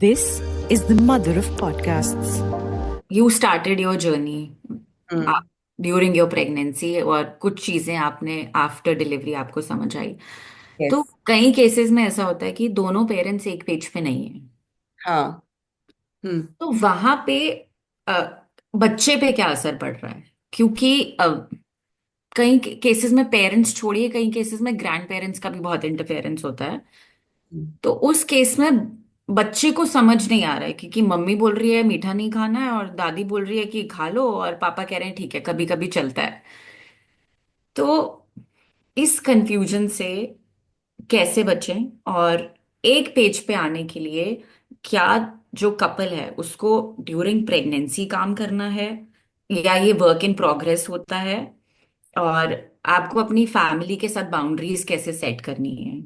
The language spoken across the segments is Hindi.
This is the mother of podcasts. You started your journey hmm. During your pregnancy और कुछ चीजें आपने आफ्टर डिलीवरी आपको समझ आई। तो यस। कई केसेस में ऐसा होता है कि दोनों पेरेंट्स एक पेज पे नहीं है। हाँ। हम्म। तो वहां पे अ, बच्चे पे क्या असर पड़ रहा है? क्योंकि कई केसेस में पेरेंट्स छोड़िए, कई केसेस में ग्रैंड पेरेंट्स का भी बहुत इंटरफेरेंस होता है। हम्म। तो उस केस में बच्चे को समझ नहीं आ रहा है क्योंकि मम्मी बोल रही है मीठा नहीं खाना है और दादी बोल रही है कि खा लो और पापा कह रहे हैं ठीक है कभी कभी चलता है। तो इस कंफ्यूजन से कैसे बचें? और एक पेज पे आने के लिए क्या जो कपल है उसको ड्यूरिंग प्रेगनेंसी काम करना है, या ये वर्क इन प्रोग्रेस होता है? और आपको अपनी फैमिली के साथ बाउंड्रीज कैसे सेट करनी है?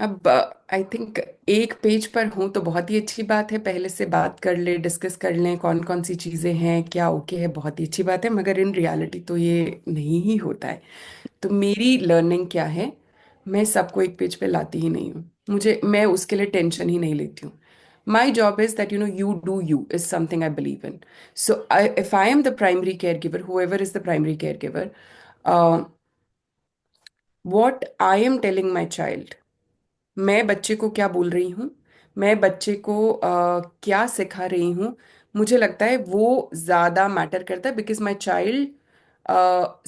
अब आई थिंक एक पेज पर हूं तो बहुत ही अच्छी बात है। पहले से बात कर ले, डिस्कस कर लें कौन कौन सी चीजें हैं, क्या ओके है, बहुत ही अच्छी बात है। मगर इन रियलिटी तो ये नहीं ही होता है। तो मेरी लर्निंग क्या है, मैं सबको एक पेज पे लाती ही नहीं हूँ। मैं उसके लिए टेंशन ही नहीं लेती हूँ। My job is that you do you is something I believe in. So if I am the primary caregiver, whoever is the primary caregiver, what I am telling my child, मैं बच्चे को क्या बोल रही हूँ, मैं बच्चे को क्या सिखा रही हूँ, मुझे लगता है वो ज़्यादा मैटर करता है। बिकॉज माई चाइल्ड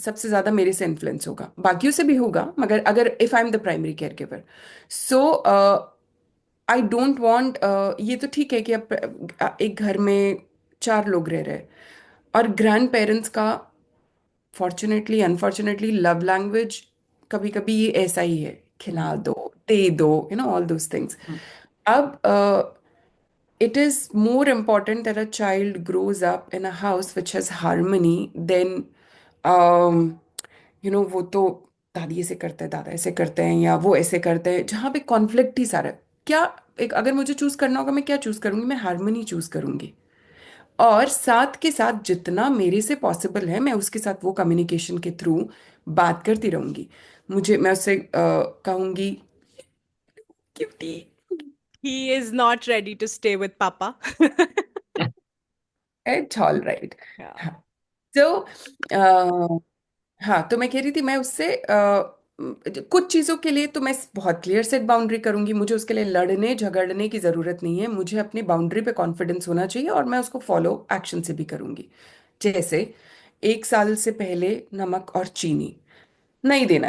सबसे ज़्यादा मेरे से इन्फ्लुएंस होगा, बाकियों से भी होगा, मगर अगर if I am the primary care giver, so I don't want. ये तो ठीक है कि अब एक घर में चार लोग रह रहे हैं और ग्रैंड पेरेंट्स का फॉर्चुनेटली अनफॉर्चुनेटली लव लैंग्वेज कभी कभी ये ऐसा ही है, खिला दो, दे दो, ऑल दोज थिंग्स। अब it is more important that a child grows up in a house which has harmony than um, वो तो दादी ऐसे करते हैं, दादा ऐसे करते हैं, या वो ऐसे करते हैं, जहाँ पे कॉन्फ्लिक्ट ही सारा। क्या, एक अगर मुझे चूज करना होगा, मैं क्या चूज करूंगी? मैं हारमोनी चूज करूंगी। और साथ के साथ जितना मेरे से पॉसिबल है, मैं उसके साथ वो कम्युनिकेशन के थ्रू बात करती रहूंगी। मैं उससे कहूंगी, cutie. He is not ready to stay with Papa. It's all right. Yeah. हाँ। तो हाँ, तो मैं कह रही थी, मैं उससे कुछ चीज़ों के लिए तो मैं बहुत क्लियर सेट बाउंड्री करूंगी। मुझे उसके लिए लड़ने झगड़ने की ज़रूरत नहीं है। मुझे अपनी बाउंड्री पे कॉन्फिडेंस होना चाहिए और मैं उसको फॉलो एक्शन से भी करूंगी। जैसे 1 साल से पहले नमक और चीनी नहीं देना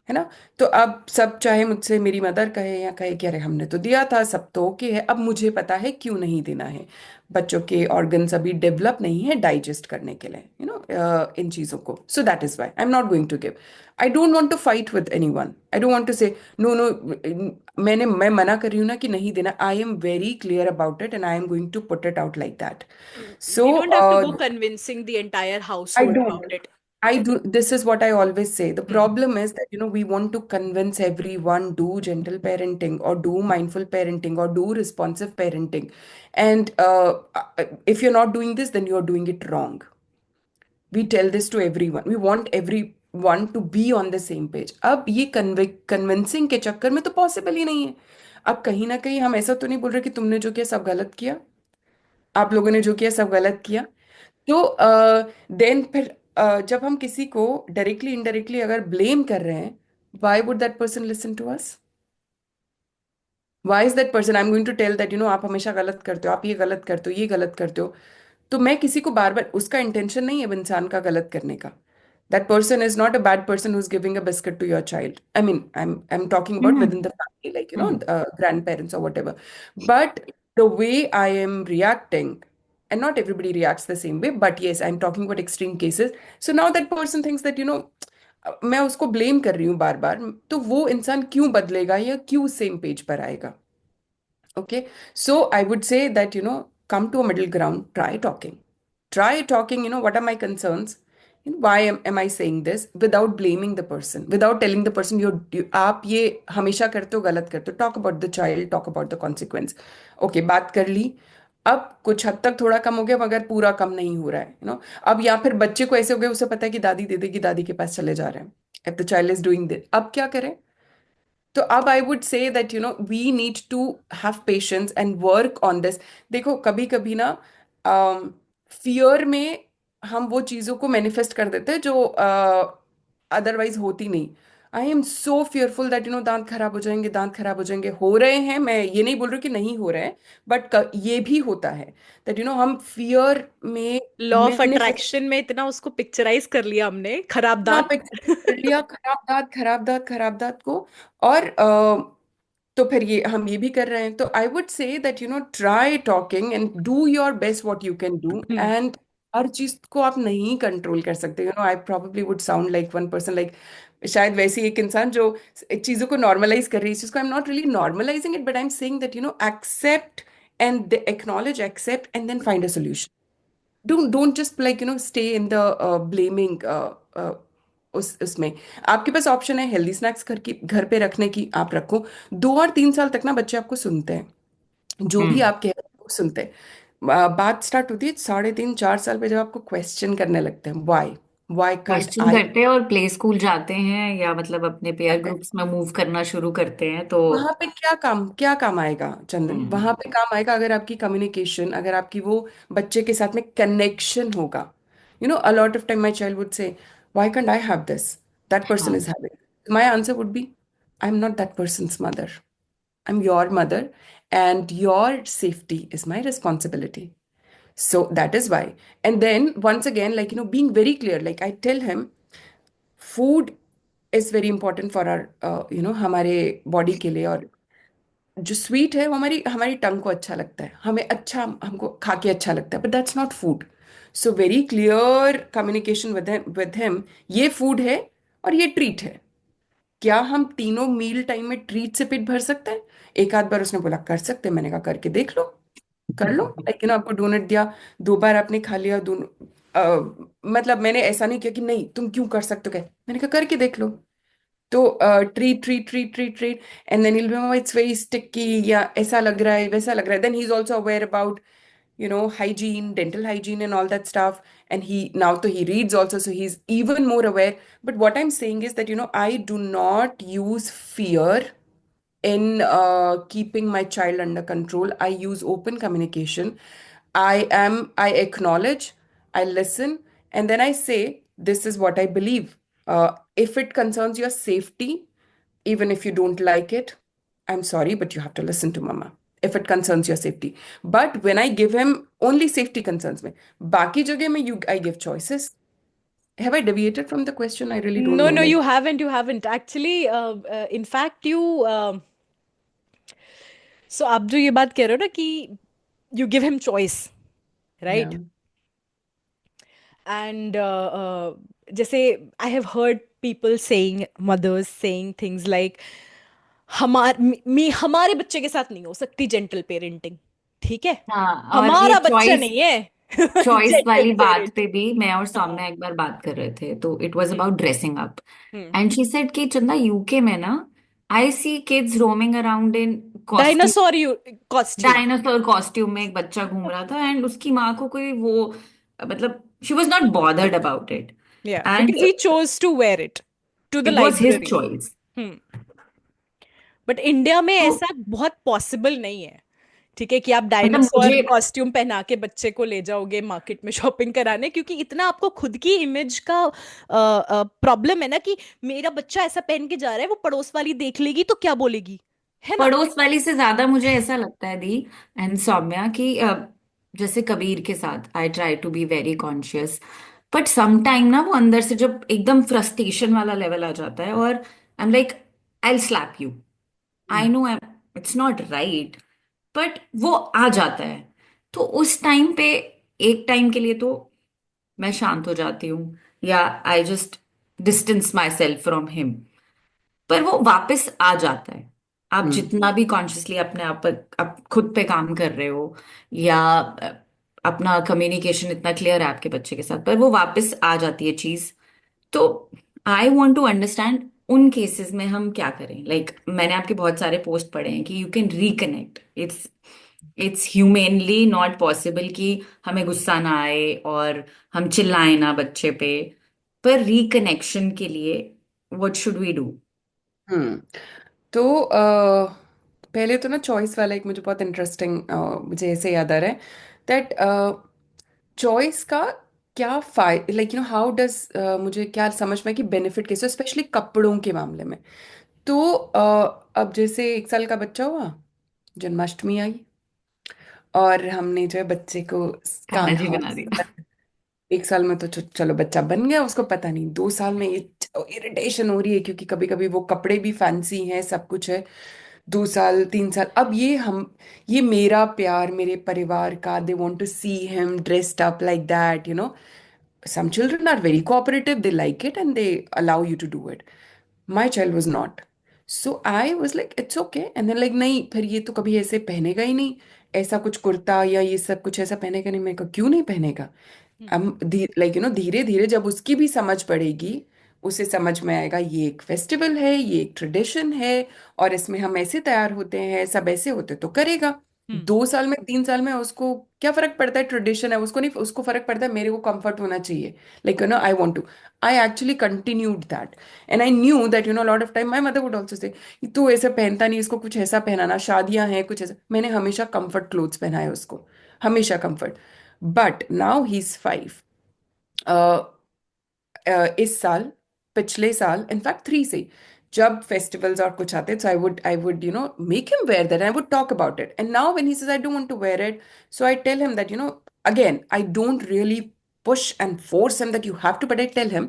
है ना। तो अब सब, चाहे मुझसे मेरी मदर कहे या कहे कि अरे हमने तो दिया था, सब तो ओके है, अब मुझे पता है क्यों नहीं देना है। बच्चों के ऑर्गन्स अभी डेवलप नहीं है डाइजेस्ट करने के लिए, इन चीज़ों को। So that is why I am not going to give. I don't want to fight with anyone, I don't want to say no no. मैं मना कर रही हूँ ना कि नहीं देना। I am very clear about it and I am going to put it out like that. We so don't have to go convincing the entire I household don't. about it. I do. This is what I always say. The problem is that, we want to convince everyone, do gentle parenting or do mindful parenting or do responsive parenting. And if you're not doing this, then you're doing it wrong. We tell this to everyone. We want everyone to be on the same page. अब ये कन्विंसिंग के चक्कर में तो पॉसिबल ही नहीं है। अब कहीं ना कहीं हम ऐसा तो नहीं बोल रहे कि तुमने जो किया सब गलत किया, आप लोगों ने जो किया सब गलत किया। तो देन फिर जब हम किसी को डायरेक्टली इनडायरेक्टली अगर ब्लेम कर रहे हैं, why would that person listen to us? Why is that person I am going to tell that आप हमेशा गलत करते हो, आप ये गलत करते हो, ये गलत करते हो। तो मैं किसी को बार बार, उसका इंटेंशन नहीं है अब इंसान का गलत करने का। That person is not a bad person who is giving a biscuit to your child. I mean I am talking about with in hmm. The family, like hmm. Grandparents और whatever. But the way I am reacting, and not everybody reacts the same way, but yes, I'm talking about extreme cases. So now that person thinks that, मैं उसको ब्लेम कर रही हूँ बार बार, तो वो इंसान क्यों बदलेगा या क्यों सेम पेज पर आएगा? Okay, so I would say that, come to a middle ground, try talking. Try talking, what are my concerns? Why am I saying this? Without blaming the person, without telling the person, आप ये हमेशा करते हो, गलत करते हो. Talk about the child, talk about the consequence. Okay, बात कर ली। अब कुछ हद तक थोड़ा कम हो गया, मगर पूरा कम नहीं हो रहा है, अब या फिर बच्चे को ऐसे हो गया, उसे पता है कि दादी दे देगी, दादी के पास चले जा रहे हैं। If the child is doing this, अब क्या करें? तो अब I would say that we need to have patience and work on this. देखो कभी कभी ना फियर में हम वो चीज़ों को मैनिफेस्ट कर देते हैं जो अदरवाइज होती नहीं। I am so fearful that दांत खराब हो जाएंगे, दांत खराब हो जाएंगे, हो रहे हैं, मैं ये नहीं बोल रही कि नहीं हो रहे हैं, बट ये भी होता है दैट हम फियर में लॉ ऑफ मैनिफेस्ट। अट्रैक्शन में इतना उसको पिक्चराइज कर लिया हमने, खराब यहाँ दांत। पे कर लिया खराब दांत, खराब दांत, खराब दांत को। और तो फिर ये हम ये भी कर रहे हैं। तो I would say that try talking and do your best what you can do. Hmm. And हर चीज को आप नहीं कंट्रोल कर सकते। I probably would sound like one person, like शायद वैसी एक इंसान जो चीजों को नॉर्मलाइज कर रही है इस चीज को। I am not really normalising it, but I am saying that accept and acknowledge, accept and then find a solution. don't just like stay in the blaming उस उसमें। आपके पास ऑप्शन है हेल्दी स्नैक्स घर पे रखने की, आप रखो। 2 और 3 साल तक ना बच्चे आपको सुनते हैं, जो भी हम्म। आप कह रहे हैं वो सुनते हैं। बात स्टार्ट होती है 3.5 4 साल पे, जब आपको क्वेश्चन करने लगते हैं, वाई कांट क्वेश्चन आई। करते हैं और प्ले स्कूल जाते हैं या मतलब अपने पेयर ग्रुप्स में मूव करना शुरू करते हैं तो। वहां पे क्या काम आएगा चंदन? हम्म। वहां पे काम आएगा अगर आपकी कम्युनिकेशन, अगर आपकी वो बच्चे के साथ में कनेक्शन होगा। A lot of time my child would say, why can't I have this, that person हाँ। Is having. My answer would be, I am not that person's mother, I am your mother, and your safety is my responsibility. So that is why. And then once again, like, being very clear, like I tell him, food is very important for our, हमारे बॉडी के लिए। और जो स्वीट है वो हमारी हमारी टंग को अच्छा लगता है, हमें अच्छा, हमको खा के अच्छा लगता है, but that's not food. So very clear communication with him, ये फूड है और ये ट्रीट है। क्या हम तीनों मील टाइम में ट्रीट से पेट भर सकते हैं? एक आध बार उसने बोला कर सकते हैं, मैंने कहा करके देख लो, कर लो। लाइक आपको डोनट दिया, 2 बार आपने खा लिया, दोनों मतलब मैंने ऐसा नहीं किया कि नहीं तुम क्यों कर सकते हो, क्या, मैंने कहा करके देख लो। तो treat treat treat treat treat, and then he'll be, "Oh, it's very sticky, या ऐसा लग रहा है, वैसा लग रहा है." Then he's also aware about hygiene, dental hygiene and all that stuff. And he now तो he reads also, so he's even more aware. But what I'm saying is that I do not use fear in keeping my child under control. I use open communication. I acknowledge, I listen, and then I say, this is what I believe. If it concerns your safety, even if you don't like it, I'm sorry, but you have to listen to mama. If it concerns your safety. But when I give him only safety concerns me, baki jagah mein I give choices. Have I deviated from the question? I really don't No, know. no, Like, you haven't actually. In fact, so आप जो ये बात कह रहे हो ना कि you give him choice, yeah. right? And जैसे I have heard people saying, mothers saying things like, हमारे बच्चे के साथ नहीं हो सकती जेंटल पेरेंटिंग, ठीक है, हाँ, और ये हमारा बच्चा चॉइस नहीं है चॉइस जेंटल वाली बात पे पेरेंटिंग। भी मैं और हाँ। सौम्या एक बार बात कर रहे थे तो it was hmm. About dressing up. Hmm. And she said कि चंदा यूके में ना I see kids roaming around in costume, dinosaur costume. Dinosaur costume में एक बच्चा घूम रहा था एंड उसकी माँ को कोई वो मतलब she was not bothered about it या and because he chose to wear it to the it was his library. Choice. But India में तो ऐसा बहुत पॉसिबल नहीं है, ठीक है, कि आप मतलब डायनासोर मुझे कॉस्ट्यूम पहना के बच्चे को ले जाओगे मार्केट में शॉपिंग कराने, क्योंकि इतना आपको खुद की इमेज का प्रॉब्लम है ना कि मेरा बच्चा ऐसा पहन के जा रहा है, वो पड़ोस वाली देख लेगी तो क्या बोलेगी, है ना? पड़ोस वाली से ज्यादा मुझे ऐसा लगता है दी एंड सौम्या कि जैसे कबीर के साथ I try to be very conscious but some time ना वो अंदर से जब एकदम फ्रस्ट्रेशन वाला लेवल आ जाता है और I am like I will slap you, I know it's not right but वो आ जाता है। तो उस टाइम पे एक टाइम के लिए तो मैं शांत हो जाती हूँ या I just distance my self from him, पर वो वापस आ जाता है। आप हम्म। जितना भी कॉन्शियसली अपने आप खुद पे काम कर रहे हो या अपना कम्युनिकेशन इतना क्लियर है आपके बच्चे के साथ, पर वो वापस आ जाती है चीज। तो आई वॉन्ट टू अंडरस्टैंड उन केसेस में हम क्या करें। लाइक मैंने आपके बहुत सारे पोस्ट पढ़े हैं कि you can reconnect, it's humanly not possible कि हमें गुस्सा ना आए और हम चिल्लाएं ना बच्चे पे, पर रिकनेक्शन के लिए व्हाट शुड वी डू? हम्म। तो पहले तो ना चॉइस वाला एक मुझे बहुत इंटरेस्टिंग मुझे ऐसे याद आ रहा है दैट चॉइस का क्या फायदा, लाइक हाउ डज, मुझे क्या समझ में कि बेनिफिट कैसे, स्पेशली कपड़ों के मामले में। तो अब जैसे 1 साल का बच्चा हुआ, जन्माष्टमी आई, और हमने जो है बच्चे को कान्हा जी हाँ, बना दिया। 1 साल में तो चलो बच्चा बन गया, उसको पता नहीं, 2 साल में ये इरिटेशन हो रही है क्योंकि कभी कभी वो कपड़े भी फैंसी हैं, सब कुछ है। 2 साल 3 साल, अब ये मेरा प्यार, मेरे परिवार का, they want to see him dressed up like that, some children are very cooperative, they like it and they allow you to do it. My child was not. So I was like it's okay, and then like नहीं, फिर ये तो कभी ऐसे पहनेगा ही नहीं, ऐसा कुछ कुर्ता या ये सब कुछ ऐसा पहनेगा नहीं। मैं कहा क्यों नहीं पहनेगा? हम्म। हम धीरे धीरे जब उसकी भी समझ पड़ेगी, उसे समझ में आएगा ये एक फेस्टिवल है, ये एक ट्रेडिशन है, और इसमें हम ऐसे तैयार होते हैं, सब ऐसे होते, तो करेगा। हम्म। 2 साल में 3 साल में उसको क्या फर्क पड़ता है? ट्रेडिशन है, उसको नहीं, उसको फर्क पड़ता है मेरे को कंफर्ट होना चाहिए, like I want to. I actually continued that, and I knew that lot of time my mother would also say तू ऐसा पहनता नहीं, इसको कुछ ऐसा पहनाना, शादियां हैं कुछ ऐसा। मैंने हमेशा कंफर्ट क्लोथ्स पहनाए उसको, हमेशा comfort. But now he is 5। इस साल, पिछले साल, इनफैक्ट 3 से, जब फेस्टिवल्स और कुछ आते, so I would make him wear that, I would talk about it, and now when he says I don't want to wear it, so I tell him that again, I don't really push and force him that you have to, but I tell him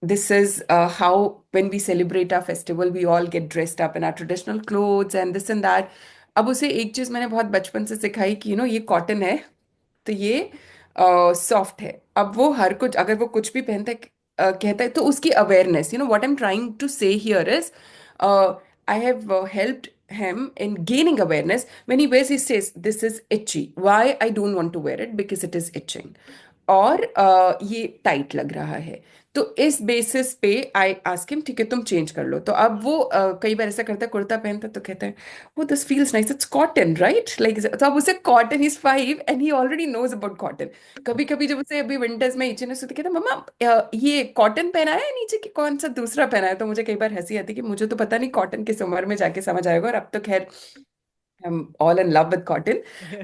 this is how, when we celebrate our festival, we all get dressed up in our traditional clothes and this and that. अब उसे एक चीज मैंने बहुत बचपन से सिखाई कि ये कॉटन है, तो ये सॉफ्ट है। अब वो हर कुछ, अगर वो कुछ भी पहनता है, कहता है, तो उसकी awareness, what I am trying to say here is, I have helped him in gaining awareness. When he wears, he says this is itchy, why I don't want to wear it, because it is itching, और ये टाइट लग रहा है। तो इस बेसिस पे आई आस्क हिम, ठीक है तुम चेंज कर लो। तो अब वो कई बार ऐसा करता है, कुर्ता पहनता है तो कहता है वो this feels nice, it's cotton right, like. तो अब उसे cotton, is 5 and he already knows about cotton. कभी कभी जब उसे अभी विंटर्स में इचनेस होती, कहता मम्मा ये कॉटन पहना है नीचे कि कौन सा दूसरा पहना है? तो मुझे कई बार हंसी आती कि मुझे तो पता नहीं कॉटन किस उम्र में जाके समझ आएगा, और अब तो खैर I'm all in love with cotton.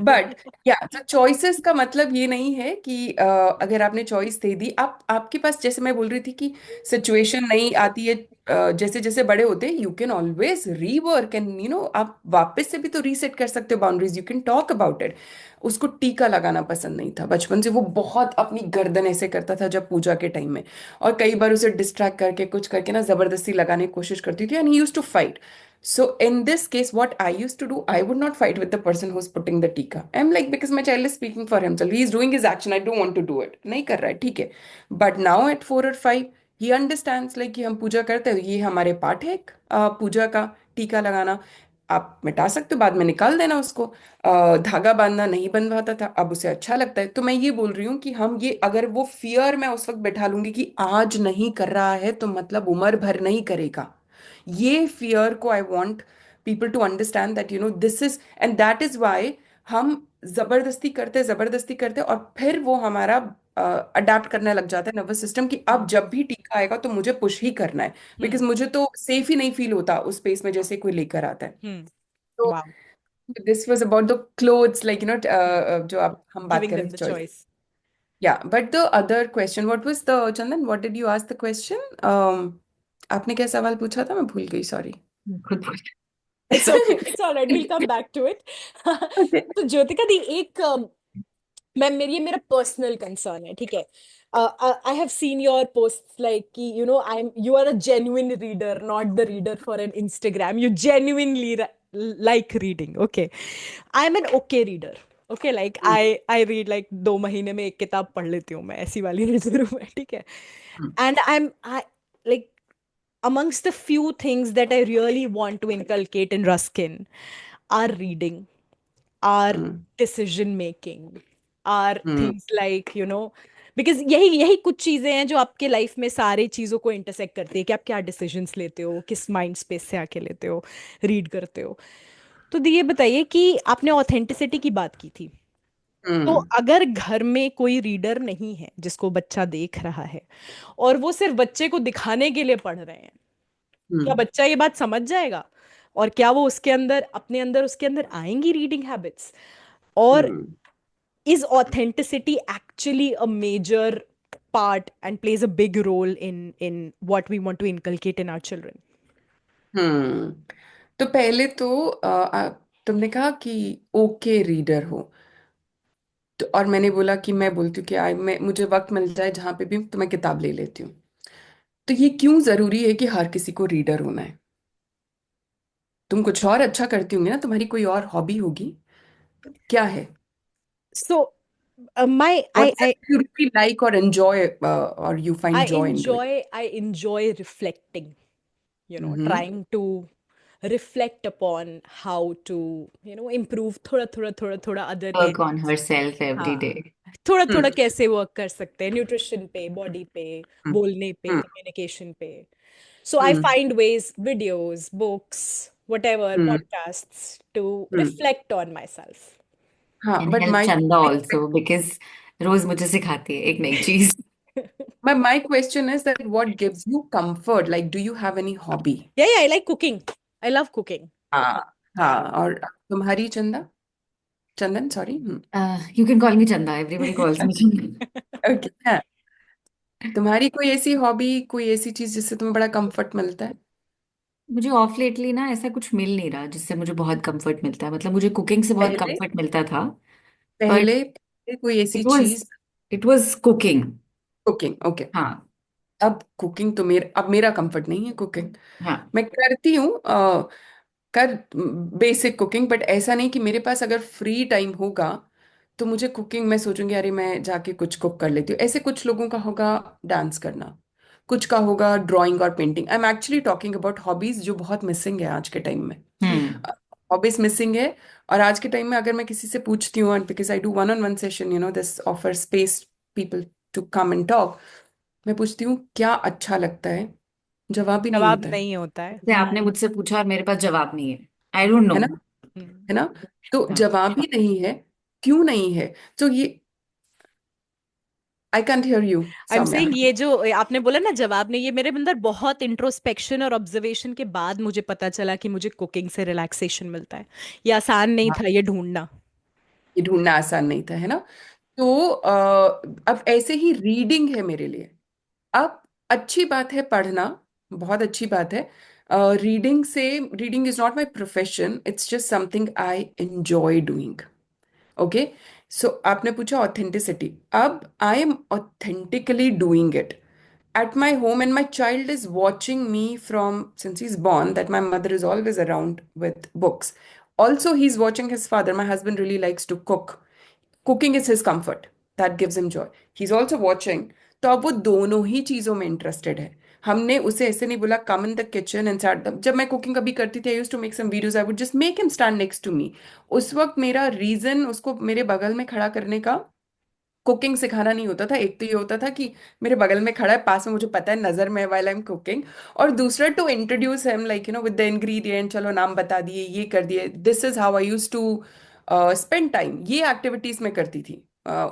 But yeah, तो choices का मतलब ये नहीं है कि अगर आपने चॉइस दे दी, आप आपके पास, जैसे मैं बोल रही थी कि सिचुएशन नहीं आती है, जैसे जैसे बड़े होते हैं, you can always rework, and आप वापस से भी तो रीसेट कर सकते हो boundaries, you can talk about it. उसको टीका लगाना पसंद नहीं था बचपन से, वो बहुत अपनी गर्दन ऐसे करता था जब पूजा के टाइम में, और कई बार उसे डिस्ट्रैक्ट करके कुछ करके ना जबरदस्ती लगाने की कोशिश करती थी, and he used to fight. So in this case, what I used to do, I would not fight with the person who's putting the tika. I'm like, because my child is speaking for himself. He is doing his action. I don't want to do it. नहीं कर रहा है, ठीक है। But now at 4 or 5, he understands like कि हम पूजा करते हैं, ये हमारे पाठ है एक, पूजा का टीका लगाना। आप मिटा सकते हो, बाद में निकाल देना उसको। धागा बांधना नहीं बंधवाता था, अब उसे अच्छा लगता है। तो मैं ये बोल रही हूँ कि हम ये, अगर वो फियर मैं उस वक्त बैठा लूंगी कि आज नहीं कर रहा है तो मतलब उम्र भर नहीं करेगा, ये फियर को I want people to understand that this is, and that is why हम जबरदस्ती करते और फिर वो हमारा अडेप्ट करने लग जाता है नर्वस सिस्टम, कि अब हम्म। जब भी टीका आएगा तो मुझे पुश ही करना है, बिकॉज हम्म। मुझे तो सेफ ही नहीं फील होता उस स्पेस में जैसे कोई लेकर आता है। हम्म। तो wow. This was about the clothes, like जो आप हम बात गिविंग कर रहे देम थे द चॉइस। चॉइस। या but the other question, what was the, Chandan, what did you ask the question? आपने क्या सवाल पूछा था, मैं भूल गई, सॉरी। खुद बोल। It's okay, it's alright, will come back to it. Okay. तो ज्योतिका दी, एक मैं मेरी ये मेरा पर्सनल कंसर्न है, ठीक है। I have seen your post like कि I am you are a genuine reader, not the reader for an Instagram, you genuinely like reading, okay. I am an okay reader, okay, like Hmm. I read like 2 महीने में एक किताब पढ़ लेती हूँ मैं, ऐसी वाली रीडर हूँ मैं, ठीक है। Hmm. And I like amongst the few things that I really want to inculcate in Ruskin are reading, are Hmm. decision making, are Hmm. things like because यही कुछ चीजें हैं जो आपके लाइफ में सारी चीजों को इंटरसेक्ट करती है, कि आप क्या डिसीजंस लेते हो, किस माइंड स्पेस से आके लेते हो, रीड करते हो। तो ये बताइए कि आपने ऑथेंटिसिटी की बात की थी, तो Hmm. अगर घर में कोई रीडर नहीं है जिसको बच्चा देख रहा है, और वो सिर्फ बच्चे को दिखाने के लिए पढ़ रहे हैं, क्या Hmm. बच्चा ये बात समझ जाएगा? और क्या वो उसके अंदर अपने अंदर उसके अंदर आएंगी रीडिंग हैबिट्स? और हम्म। is authenticity actually a major part and plays a big role in what we want to inculcate in our children? हम्म। तो पहले तो तुमने कहा कि ओके रीडर हो, तो और मैंने बोला कि मैं बोलती हूँ कि मैं मुझे वक्त मिल जाए जहां पे भी तो मैं किताब ले लेती हूँ। तो ये क्यों जरूरी है कि हर किसी को रीडर होना है? तुम कुछ और अच्छा करती होंगी ना, तुम्हारी कोई और हॉबी होगी, क्या है? So my what is it you really like और एंजॉय और you find joy in doing? I enjoy reflecting, hmm. trying to reflect upon how to, improve थोड़ा थोड़ा थोड़ा थोड़ा other work on areas. Her self every day. हाँ, थोड़ा थोड़ा हम्म। कैसे वर्क कर सकते हैं न्यूट्रिशन पे, बॉडी पे, हम्म। बोलने पे, हम्म। कम्युनिकेशन पे. So I hmm. find ways, videos, books, whatever, hmm. podcasts to hmm. reflect on myself. हाँ, एंड बट हेल्प माई चंदा ऑल्सो बिकॉज रोज मुझे सिखाती है एक नई चीज। my question is that what gives you comfort? Like, do you have any hobby? Yeah, I like cooking. I love cooking. हाँ। हाँ, और तुम्हारी Chanda, Chandan, sorry. You can call me Chanda, everybody calls me चंदा। ओके, हाँ। तुम्हारी कोई ऐसी हॉबी, कोई ऐसी चीज जिससे तुम्हें बड़ा कंफर्ट मिलता है? मुझे ऑफ लेटली ना ऐसा कुछ मिल नहीं रहा जिससे मुझे बहुत कंफर्ट मिलता है। मतलब मुझे कुकिंग से बहुत पहले कंफर्ट मिलता था, बट पहले कोई ऐसी इट वाज चीज। It was cooking. Cooking, okay. हाँ। अब कुकिंग तो मेरा कंफर्ट नहीं है कुकिंग। हाँ। मैं करती हूँ कर बेसिक कुकिंग, बट ऐसा नहीं कि मेरे पास अगर फ्री टाइम होगा तो मुझे कुकिंग, मैं सोचूंगी अरे मैं जाके कुछ कुक कर लेती हूँ। ऐसे कुछ लोगों का होगा डांस करना, कुछ का होगा ड्राइंग और painting. I am actually talking about hobbies जो बहुत मिसिंग है आज के टाइम में। हम्म। हॉबीज मिसिंग है। और आज के टाइम में अगर मैं किसी से पूछती हूँ, and because I do one on one session, this offer space people to come and talk, मैं पूछती हूँ क्या अच्छा लगता है, जवाब ही नहीं जवाब होता नहीं होता है। जैसे आपने मुझसे पूछा और मेरे पास जवाब नहीं है। आई डोंट नो। है ना? हम्म. है ना? तो जवाब ही नहीं है, क्यों नहीं है? तो ये, I can't hear you, I am Saumya. Saying ये जो आपने बोला ना जवाब नहीं, ये मेरे अंदर बहुत इंट्रोस्पेक्शन और ऑब्जर्वेशन के बाद मुझे पता चला कि मुझे कुकिंग से रिलैक्सेशन मिलता है. ये आसान नहीं हाँ, था ये ढूंढना. ये ढूंढना आसान नहीं था, है ना? तो अब ऐसे ही रीडिंग है मेरे लिए। अब अच्छी बात है पढ़ना, बहुत अच्छी बात है। रीडिंग से, reading is not my profession, it's just something I enjoy doing. Okay. So आपने पूछा ऑथेंटिसिटी, अब I am authentically doing it at my home, and my child is watching me from since he's born, that my mother is always around with books. Also, he's watching his father. My husband really likes to cook. Cooking is his comfort, that gives him joy. He's also watching. तो अब वो दोनों ही चीजों में इंटरेस्टेड है। हमने उसे ऐसे नहीं बोला come in the kitchen and start. जब मैं कुकिंग कभी करती थी, I used to make some videos, I would just make him stand next to me. उस वक्त मेरा रीजन उसको मेरे बगल में खड़ा करने का कुकिंग सिखाना नहीं होता था। एक तो ये होता था कि मेरे बगल में खड़ा है, पास में, मुझे पता है नजर में वाइल आई एम कुकिंग। और दूसरा, to introduce him, like with the ingredient, चलो नाम बता दिए, ये कर दिए, this is how I use to spend time. ये एक्टिविटीज में करती थी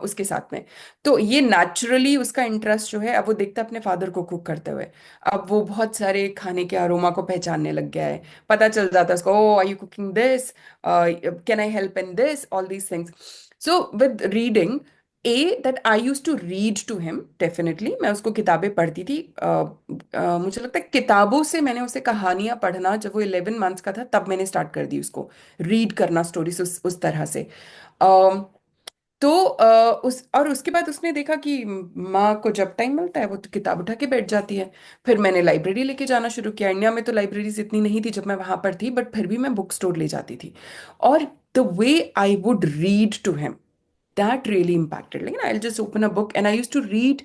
उसके साथ में। तो ये नेचुरली उसका इंटरेस्ट जो है, अब वो देखता है अपने फादर को कुक करते हुए। अब वो बहुत सारे खाने के अरोमा को पहचानने लग गया है। पता चल जाता है उसको, oh are you cooking this, can I help in this, all these things. So with reading, that I use to read to him, definitely मैं उसको किताबें पढ़ती थी। मुझे लगता है किताबों से मैंने उसे कहानियां पढ़ना, जब वो 11 मंथ्स का था तब मैंने स्टार्ट कर दी उसको रीड करना स्टोरीज उस तरह से। अम, तो उस और उसके बाद उसने देखा कि माँ को जब टाइम मिलता है वो तो किताब उठा के बैठ जाती है। फिर मैंने लाइब्रेरी लेके जाना शुरू किया। इंडिया में तो लाइब्रेरीज इतनी नहीं थी जब मैं वहां पर थी, बट फिर भी मैं बुक स्टोर ले जाती थी। और the way I would read to him, that really impacted. Like, I'll just open a book and I used to read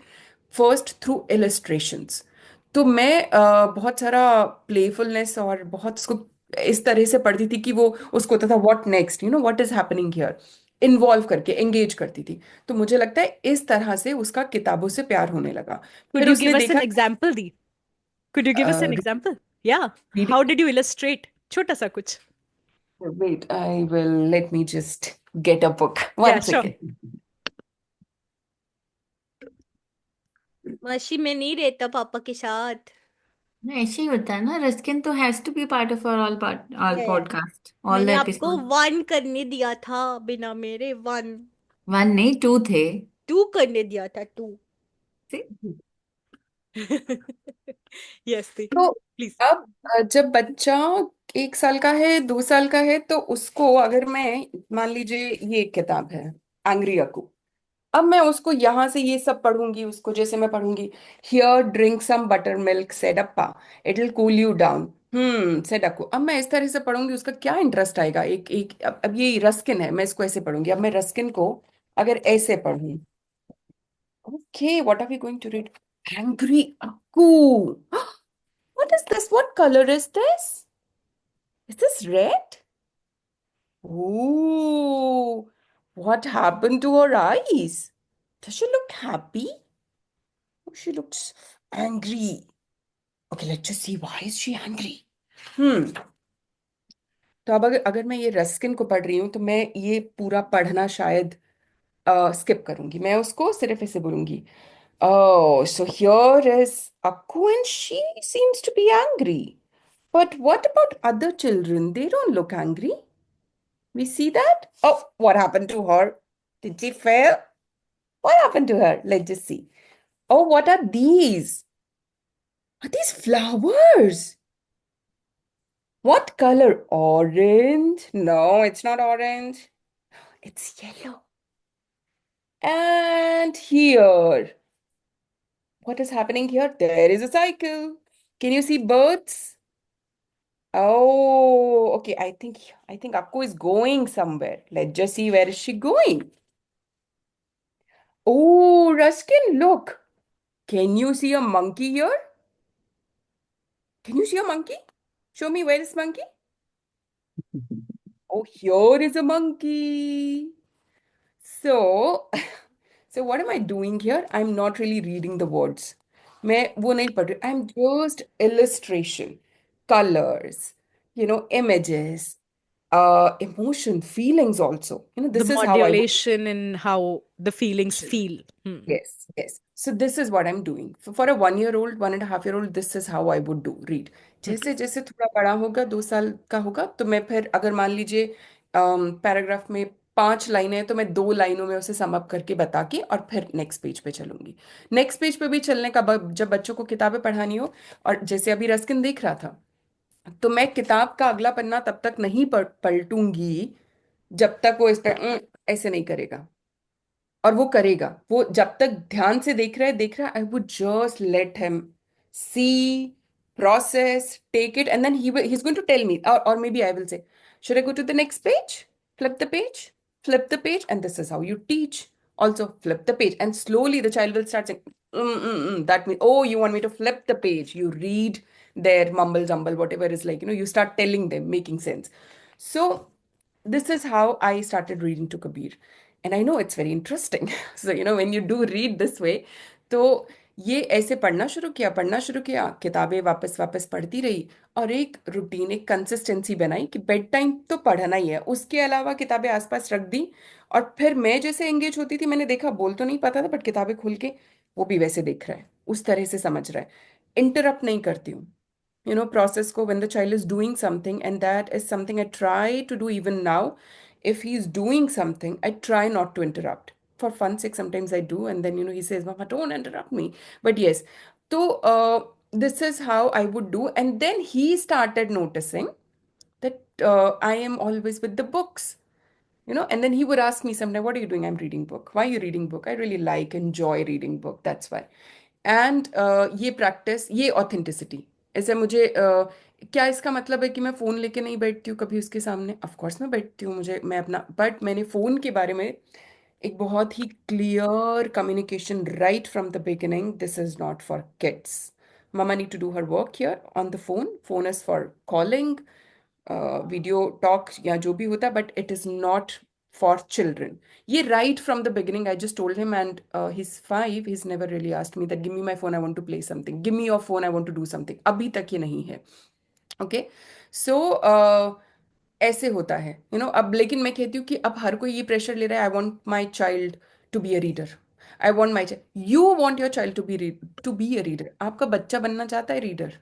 first through illustrations. तो मैं बहुत सारा प्लेफुलनेस और बहुत उसको इस तरह से पढ़ती थी कि वो उसको होता था what next, what is happening here, involve करके एंगेज करती थी। तो मुझे लगता है इस तरह से उसका किताबों से प्यार होने लगा। Could फिर you give उसने us an देखा example, Di? Could you give us an example? Yeah. Reading. How did you illustrate? छोटा सा कुछ. Wait, I will, let me just get a book, Yeah, one sure. Second. मासी मैं नहीं रहता पापा के साथ. ना ऐसे ही होता है ना, रस्किन तो has to be part of our all ये पॉडकास्ट, ऑल द मैंने आपको एपिसोड। 1 करने दिया था, बिना मेरे 1। वन नहीं, टू थे। 2 करने दिया था, 2। See? यस थी, तो प्लीज। अब जब बच्चा 1 साल का है, 2 साल का है, तो उसको अगर मैं, मान लीजिए ये एक किताब है, एंग्री अकू, अब मैं उसको यहाँ से ये सब पढ़ूंगी, उसको जैसे मैं पढ़ूंगी, here drink some butter milk said Appa, it will cool you down, said Akku. अब मैं इस तरह से पढ़ूंगी, उसका क्या इंटरेस्ट आएगा? एक एक अब ये रस्किन है, मैं इसको ऐसे पढ़ूंगी। अब मैं रस्किन को अगर ऐसे पढ़ूं, okay, what are we going to read? Angry Akku. What is this? What color is this? Is this red? Ooh, what happened to her eyes? Does she look happy? Oh, she looks angry. Okay, let's just see why is she angry. Hmm. तो अब अगर अगर मैं ये रस्किन को पढ़ रही हूँ, तो मैं ये पूरा पढ़ना शायद स्किप करूंगी। मैं उसको सिर्फ ऐसे बोलूंगी, oh, so here is Akku and she seems to be angry. But what about other children? They don't look angry. We see that? Oh, what happened to her? Did she fail? What happened to her? Let's just see. Oh, what are these? Are these flowers? What color? Orange? No, it's not orange. It's yellow. And here, what is happening here? There is a cycle. Can you see birds? Oh, okay. I think Akko is going somewhere. Let's just see where is she going. Oh, Ruskin, look. Can you see a monkey here? Can you see a monkey? Show me, where is monkey? Oh, here is a monkey. So, so what am I doing here? I'm not really reading the words. मैं वो नहीं पढ़ रही. I'm just illustration, colors, images, emotion, feelings also. The This is how I would. modulation and how the feelings feel. Hmm. Yes, yes. So this is what I'm doing. For a 1-year-old, 1.5-year-old, this is how I would do read. Hmm. जैसे जैसे थोड़ा बड़ा होगा, 2 साल का होगा, तो मैं फिर अगर मान लीजिए पैराग्राफ में 5 लाइनें हैं, तो मैं 2 लाइनों में उसे सम अप करके बता के और फिर नेक्स्ट पेज पे चलूंगी। नेक्स्ट पेज पे भी चलने का जब बच्चों को किताबें पढ़ानी हो, और जैसे अभी रस्किन देख रहा था, तो मैं किताब का अगला पन्ना तब तक नहीं पलटूंगी जब तक वो इस पर ऐसे नहीं करेगा। और वो करेगा, वो जब तक ध्यान से देख रहा है, I would just let him see, process, take it, and then he is going to tell me, और maybe I will say, should I go to the next page, flip the page, flip the page, and this is how you teach. Also flip the page, and slowly the child will start saying, that means, oh, you want me to flip the page. You read their mumble jumble, whatever is, like, you start telling them, making sense. So this is how I started reading to Kabir. And I know it's very interesting. So, when you do read this way, तो ये ऐसे पढ़ना शुरू किया, किताबें वापस वापस पढ़ती रही, और एक रूटीन, एक कंसिस्टेंसी बनाई कि बेड टाइम तो पढ़ना ही है, उसके अलावा किताबें आसपास रख दी। और फिर मैं जैसे एंगेज होती थी, मैंने देखा, बोल तो नहीं पाता था, बट किताबें खोल के वो भी वैसे देख रहा है, उस तरह से समझ रहा है। इंटरप्ट नहीं करती हूँ, process को, when the child is doing something, and that is something I try to do even now. If he's doing something, I try not to interrupt. For fun's sake, sometimes I do, and then he says, "Mama, don't interrupt me." But yes, so this is how I would do, and then he started noticing that I am always with the books. And then he would ask me sometime, "What are you doing?" "I'm reading book." "Why are you reading book?" "I really enjoy reading book, that's why." And ये प्रैक्टिस, ये ऑथेंटिसिटी, ऐसे मुझे क्या इसका मतलब है कि मैं फ़ोन लेके नहीं बैठती हूँ कभी उसके सामने? ऑफ कोर्स मैं बैठती हूँ, मुझे, मैं अपना, बट मैंने फ़ोन के बारे में एक बहुत ही clear communication right from the beginning, this is not for kids. Mama need to do her work here on the phone, phone is for calling, video talk या जो भी होता है, but it is not for children. ये right from the beginning, I just told him, and he's 5, he's never really asked me that, "Give me my phone, I want to play something. Give me your phone, I want to do something." अभी तक ये नहीं है। Okay, so ऐसे होता है, अब लेकिन मैं कहती हूँ कि अब हर कोई ये प्रेशर ले रहा है, "I want my child to be a reader. I want my child." You want your child to be a reader. आपका बच्चा बनना चाहता है रीडर?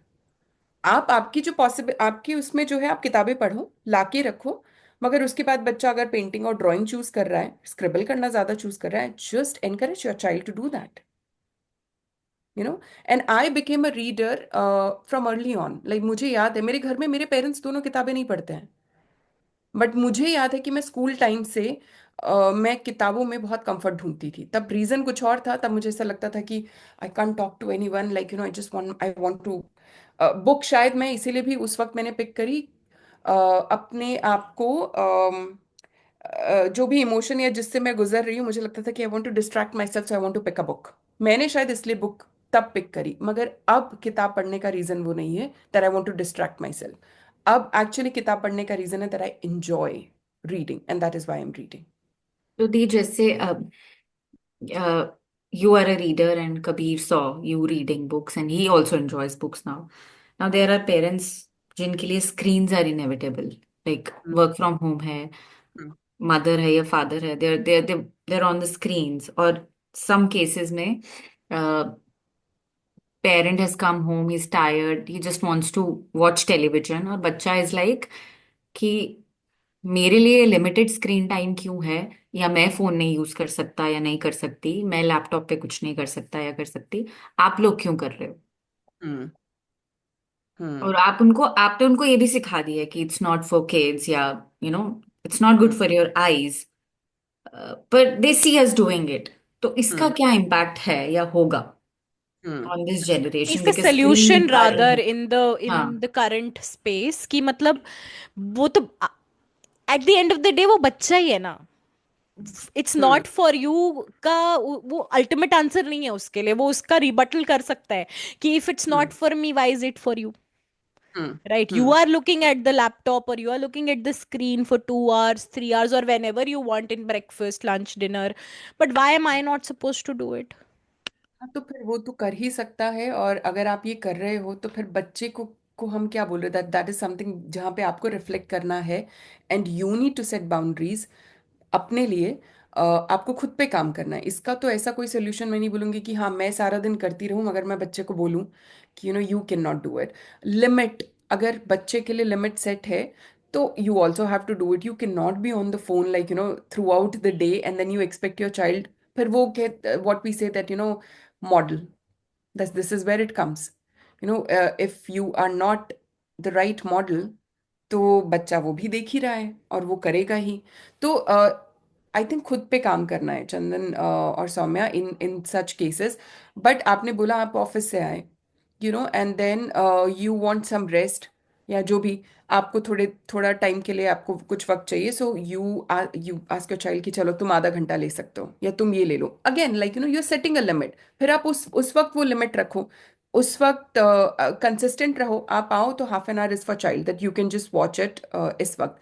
आप आपकी जो पॉसिबल आपकी उसमें जो है आप किताबें पढ़ो, लाके रखो, मगर उसके बाद बच्चा अगर पेंटिंग और ड्राइंग चूज कर रहा है, स्क्रिबल करना ज्यादा चूज कर रहा है, just encourage your child to do that, you know. And I became a reader from early on, like मुझे याद है मेरे घर में मेरे पेरेंट्स दोनों किताबें नहीं पढ़ते हैं, बट मुझे याद है कि मैं स्कूल टाइम से मैं किताबों में बहुत कंफर्ट ढूंढती थी। तब रीजन कुछ और था, तब मुझे ऐसा लगता था कि I can't talk to anyone, like I want to book. शायद मैं इसीलिए भी उस वक्त मैंने पिक करी अपने आप को, जो भी इमोशन या जिससे मैं गुजर रही हूँ, मुझे लगता था कि I want to distract myself, so I want to pick a book. मैंने शायद इसलिए बुक तब पिक करी, मगर अब किताब पढ़ने का रीजन वो नहीं है that I want to distract myself. अब एक्चुअली किताब पढ़ने का रीजन है that I enjoy reading, and that is why I am reading. तो दी जैसे you are a reader and Kabir saw you reading books and he also enjoys books now. Now there are parents जिनके लिए screens are inevitable, like work from home है, mother है या father है, they're on the screens, और some cases में parent has come home, he's tired, he just wants to watch television, और बच्चा is like कि मेरे लिए लिमिटेड स्क्रीन टाइम क्यों है, या मैं फोन नहीं यूज कर सकता या नहीं कर सकती, मैं लैपटॉप पे कुछ नहीं कर सकता या कर सकती, आप लोग क्यों कर रहे हो। हम्म। हम्म। और आपने उनको ये भी सिखा दिया है कि इट्स नॉट फॉर किड्स, या you know it's not good hmm. For your eyes, पर दे सी अस डूइंग इट। तो इसका हम्म। क्या इम्पैक्ट है या होगा हम्म। ऑन दिस जनरेशन, इसका बिकॉज स्क्रीन भी सोल्यूशन ज्यादा रादर है। इन हाँ। द करंट स्पेस की मतलब, वो तो at the end of the day वो बच्चा ही है ना। It's hmm. Not for you का वो अल्टीमेट आंसर नहीं है उसके लिए, वो उसका रिबटल कर सकता है कि if it's not hmm. For me why is it for you, hmm. right? You hmm. are looking at the laptop or you are looking at the screen for 2 hours, 3 hours, or whenever you want in breakfast, lunch, dinner. But why am I not supposed to do it? हाँ, तो फिर वो तो कर ही सकता है, और अगर आप ये कर रहे हो तो फिर बच्चे को हम क्या बोल रहे हैं, दैट दैट इज समथिंग जहाँ पे आपको रिफ्लेक्ट करना है, and you need to set boundaries अपने लिए। आपको खुद पे काम करना है। इसका तो ऐसा कोई सोल्यूशन मैं नहीं बोलूंगी कि हाँ मैं सारा दिन करती रहूं मगर मैं बच्चे को बोलूं कि you can not do it. Limit, अगर बच्चे के लिए लिमिट सेट है तो you also have to do it. You can not be on the phone like throughout the day and then you expect your child. फिर वो what we say that model, this is where it comes, if you are not the right model, तो बच्चा वो भी देख ही रहा है और वो करेगा ही। तो आई थिंक खुद पे काम करना है चंदन और Saumya in in such cases. But आपने बोला आप ऑफिस से आए, and then you want some rest, या जो भी, आपको थोड़ा टाइम के लिए आपको कुछ वक्त चाहिए, so you ask your child कि चलो तुम आधा घंटा ले सकते हो या तुम ये ले लो। Again like you are setting a limit, फिर आप उस वक्त वो लिमिट रखो, उस वक्त कंसिस्टेंट रहो। आप आओ तो half an hour is for child that you can just watch it, इस वक्त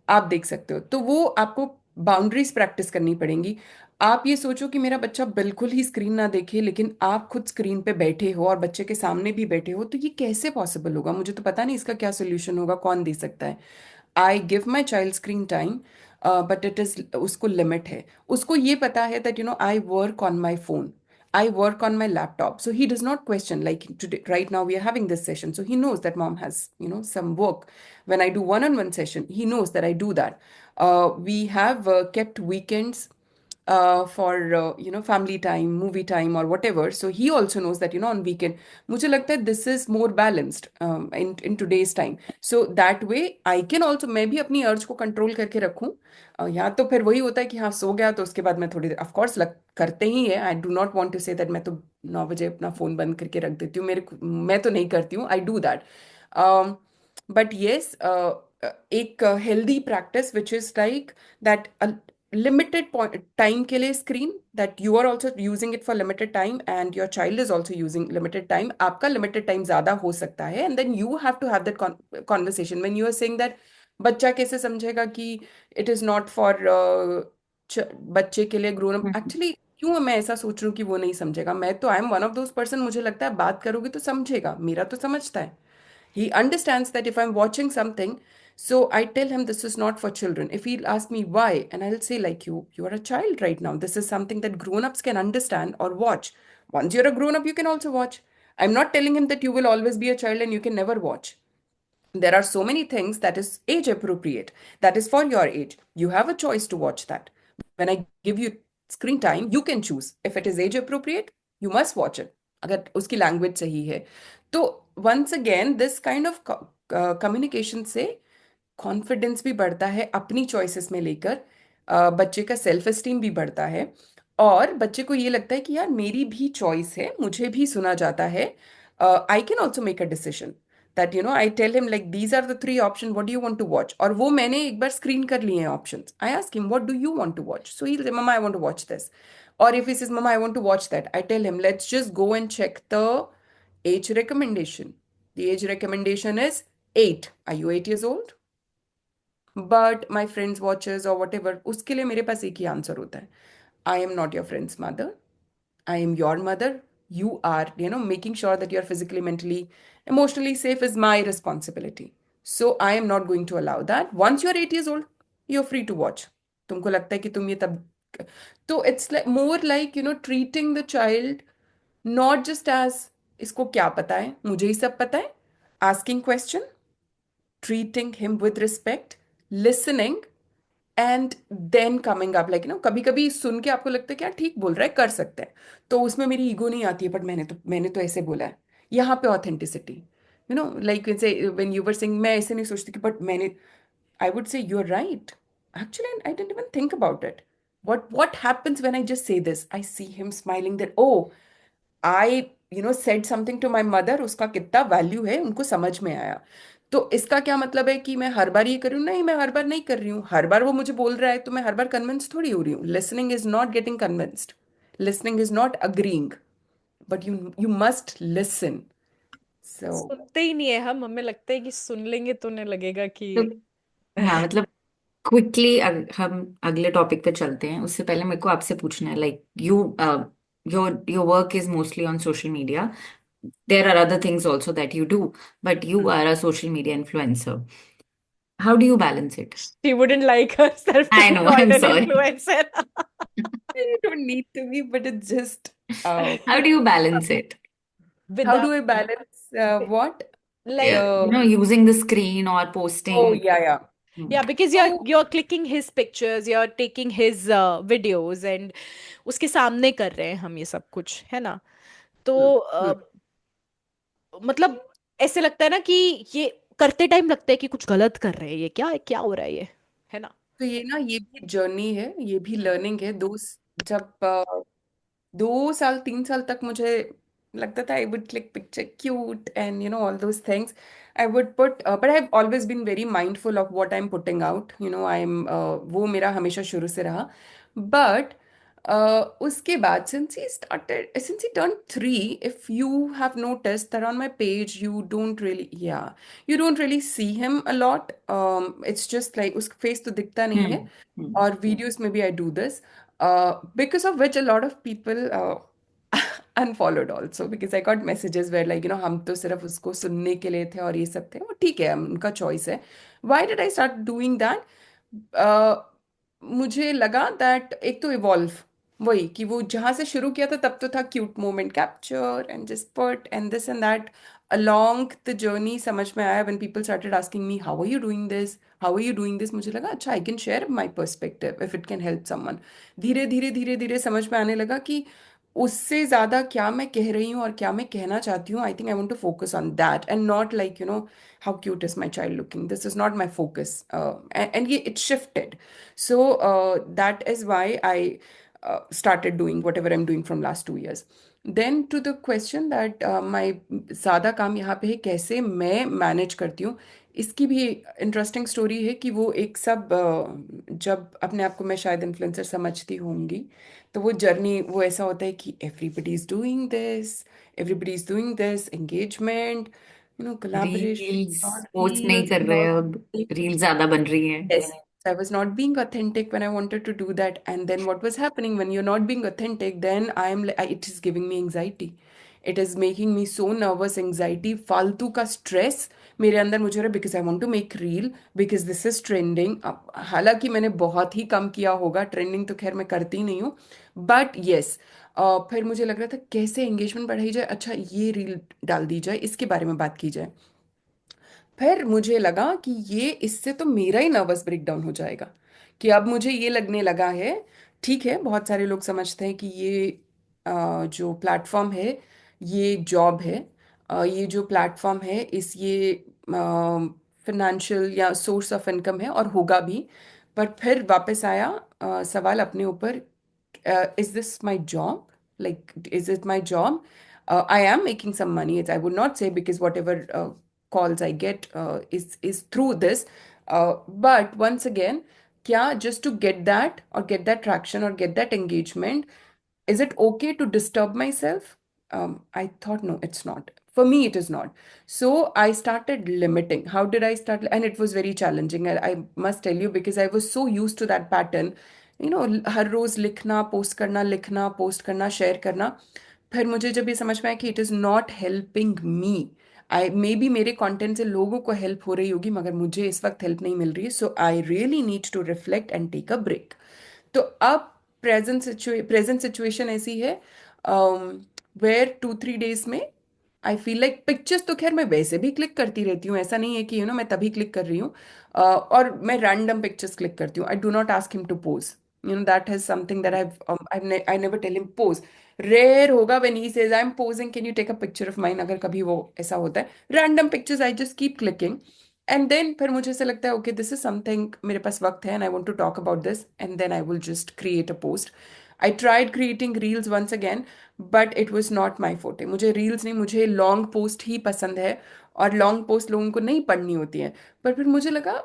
आप देख सकते हो। तो वो आपको बाउंड्रीज प्रैक्टिस करनी पड़ेंगी। आप ये सोचो कि मेरा बच्चा बिल्कुल ही स्क्रीन ना देखे, लेकिन आप खुद स्क्रीन पे बैठे हो और बच्चे के सामने भी बैठे हो, तो ये कैसे पॉसिबल होगा? मुझे तो पता नहीं इसका क्या सोल्यूशन होगा, कौन दे सकता है। I give my child screen time, but it is, उसको लिमिट है। उसको ये पता है that I work on my phone, I work on my laptop. So he does not question, like today, right now we are having this session. So he knows that mom has, some work. When I do one-on-one session, he knows that I do that. We have kept weekends for, family time, movie time or whatever. So he also knows that, on weekend, मुझे लगता है this is more balanced in today's time. So that way I can also, मैं भी अपनी अर्ज को कंट्रोल करके रखूं। या तो फिर वही होता है कि हाँ सो गया तो उसके बाद मैं थोड़ी देर, ऑफ कोर्स करते ही है। I do not want to say that मैं तो 9 बजे अपना फोन बंद करके रख देती हूँ, मैं तो नहीं करती हूँ, I do that. But yes, एक healthy practice which is like that limited time के लिए screen, that you are also using it for limited time and your child is also using limited time. आपका लिमिटेड टाइम ज्यादा हो सकता है, and then you have to have that conversation when you are saying that. बच्चा कैसे समझेगा कि इट इज नॉट फॉर बच्चे के लिए, ग्रोन अप हम्म। एक्चुअली। क्यों मैं ऐसा सोच रही हूँ कि वो नहीं समझेगा? मैं तो I M one of those person, मुझे लगता है बात करोगे तो समझेगा, मेरा तो समझता है। He understands that if I'm watching something, so I tell him this is not for children. If he'll ask me why, and I'll say like you are a child right now. This is something that grown-ups can understand or watch. Once you're a grown-up, you can also watch. I'm not telling him that you will always be a child and you can never watch. There are so many things that is age appropriate, that is for your age. You have a choice to watch that. When I give you screen time, you can choose. If it is age appropriate, you must watch it. अगर उसकी लैंग्वेज सही है तो once again this kind of communication से कॉन्फिडेंस भी बढ़ता है अपनी चॉइसेस में लेकर, बच्चे का सेल्फ एस्टीम भी बढ़ता है, और बच्चे को ये लगता है कि यार मेरी भी चॉइस है, मुझे भी सुना जाता है, I can also make a decision, that I tell him like these are the three option, what do you want to watch, और वो मैंने एक बार स्क्रीन कर लिए हैं options, I ask him what do you want to watch, so he mamma I want to watch this, or if he says mama I want to watch that, I tell him let's just go and check the age recommendation. The age recommendation is 8. Are you 8 years old? But my friends watches और वट एवर, उसके लिए मेरे पास एक ही आंसर होता है, आई am not your friends mother, I am your mother, you are making sure that you're physically, mentally, emotionally safe is my responsibility. So I am not going to allow that. Once you're 8 years old, you're free to watch. तुमको लगता है कि तुम ये तब, तो it's like more like treating the child not just as इसको क्या पता है, मुझे ही सब पता है, asking question, treating him with respect, listening, and then coming up like कभी कभी सुन के आपको लगता है कि यार ठीक बोल रहा है, कर सकते हैं, तो उसमें मेरी ईगो नहीं आती है, बट मैंने तो ऐसे बोला है, यहाँ पे authenticity, like when you were saying, मैं ऐसे नहीं सोचती कि बट मैंने, I would say you are right, actually I didn't even think about it, what happens when I just say this, I see him smiling that, oh, I said something to my mother, उसका कितना वैल्यू है उनको समझ में आया। तो इसका क्या मतलब है कि मैं हर बार ये कर रही हूँ? नहीं, मैं हर बार नहीं कर रही हूँ, हर बार वो मुझे बोल रहा है तो मैं हर बार कन्विंस थोड़ी हो रही हूँ। Listening is not getting convinced, listening is not agreeing, but you must listen. So सुनते ही नहीं है हम, हमें लगता है कि सुन लेंगे तो उन्हें लगेगा कि तो हाँ मतलब क्विकली हम अगले टॉपिक पे चलते हैं, उससे पहले मेरे को आपसे पूछना है, like your work is mostly on social media, there are other things also that you do, but you are a social media influencer, how do you balance it? she wouldn't like herself to I be no, I called am an sorry. influencer. you don't need to be, but it's just how do you balance it? how Without do I balance what like You the know, using the screen or oh posting. yeah, yeah. Hmm. yeah, because So you're clicking his pictures, you're taking his videos and उसके सामने कर रहे हैं हम ये सब कुछ, है ना? तो hmm, hmm. मतलब ऐसे लगता है ना कि ये करते टाइम लगता है कि कुछ गलत कर रहे हैं, ये क्या क्या हो रहा है ये, है ना? तो ये ना, ये भी जर्नी है, ये भी लर्निंग है। जब 2 साल 3 साल तक मुझे लगता था I would click picture cute and all those things, I would put, but I have always been very mindful of what I am putting out, I am, वो मेरा हमेशा शुरू से रहा। बट उसके बाद since he turned 3, if you have noticed that on my page you don't really, yeah, you don't really see him a lot, it's just like उसका face तो दिखता नहीं है, हम्म। हम्म। और videos में भी I do this, because of which a lot of people unfollowed also, because I got messages where like हम तो सिर्फ उसको सुनने के लिए थे और ये सब थे, वो ठीक है, उनका चॉइस है। Why did I start doing that? uh, मुझे लगा दैट एक तो इवॉल्व, वही कि वो जहाँ से शुरू किया था तब तो था cute moment capture and just put and this and that, along the journey समझ में आया when people started asking me how are you doing this, how are you doing this, मुझे लगा अच्छा I can share my perspective if it can help someone। धीरे धीरे धीरे धीरे समझ में आने लगा कि उससे ज्यादा क्या मैं कह रही हूँ और क्या मैं कहना चाहती हूँ, I think I want to focus on that and not like how cute is my child looking, this is not my focus, and ये it shifted. So that is why I started doing whatever I'm doing from last 2 years. Then to the question that my सादा काम यहाँ पे है कैसे मैं मैनेज करती हूँ, इसकी भी इंटरेस्टिंग स्टोरी है कि वो एक सब जब अपने आप को मैं शायद इन्फ्लुएंसर समझती होंगी, तो वो जर्नी वो ऐसा होता है कि everybody is doing this engagement, collaboration, reels post नहीं रील्स, कर रहे अब, रील्स ज्यादा बन रही हैं। yes, I was not being authentic when I wanted to do that. And then what was happening when you're not being authentic, then it is giving me anxiety. It is making me so nervous, anxiety, फालतू का स्ट्रेस मेरे अंदर मुझे हो रहा है, because I want to make reel, because this is trending. हालांकि मैंने बहुत ही कम किया होगा, ट्रेंडिंग तो खैर मैं करती नहीं हूँ, बट येस। फिर मुझे लग रहा था कैसे एंगेजमेंट बढ़ाई जाए, अच्छा ये रील डाल दी जाए, इसके बारे में बात की जाए। फिर मुझे लगा कि ये इससे तो मेरा ही नर्वस ब्रेकडाउन हो जाएगा, कि अब मुझे ये लगने लगा है, ठीक है बहुत सारे लोग समझते हैं कि ये जो प्लेटफॉर्म है ये जॉब है, ये जो प्लेटफॉर्म है इस ये फाइनेंशियल या सोर्स ऑफ इनकम है और होगा भी। पर फिर वापस आया सवाल अपने ऊपर, is this my job? Like, is it my job? I am making some money. I would not say, because whatever calls I get is through this. But once again, kya just to get that or get that traction or get that engagement, is it okay to disturb myself? I thought, no, it's not. For me, it is not. So I started limiting. How did I start? And it was very challenging. I must tell you, because I was so used to that pattern. हर रोज लिखना, पोस्ट करना, लिखना, पोस्ट करना, शेयर करना। फिर मुझे जब ये समझ में आया कि it is not helping me, I may be मेरे कंटेंट से लोगों को हेल्प हो रही होगी, मगर मुझे इस वक्त हेल्प नहीं मिल रही है, so I really need to reflect and take a break. तो अब प्रेजेंट सिचुएशन ऐसी है वेयर 2-3 डेज में आई फील लाइक पिक्चर्स तो खैर मैं वैसे भी क्लिक करती रहती हूँ, ऐसा नहीं है कि मैं तभी क्लिक कर रही हूँ। और मैं रैंडम पिक्चर्स क्लिक करती हूँ, I do not ask him to pose, that is something that I never tell him pose. Rare होगा when he says I am posing, can you take a picture of mine, अगर कभी वो ऐसा होता है। Random pictures I just keep clicking, and then फिर मुझे ऐसा लगता है ओके दिस इज समथिंग, मेरे पास वक्त है and I want to talk about this, and then I will just create a post. I tried creating reels once again, but it was not my forte. मुझे रील्स नहीं, मुझे लॉन्ग पोस्ट ही पसंद है, और लॉन्ग पोस्ट लोगों को नहीं पढ़नी होती है। पर फिर मुझे लगा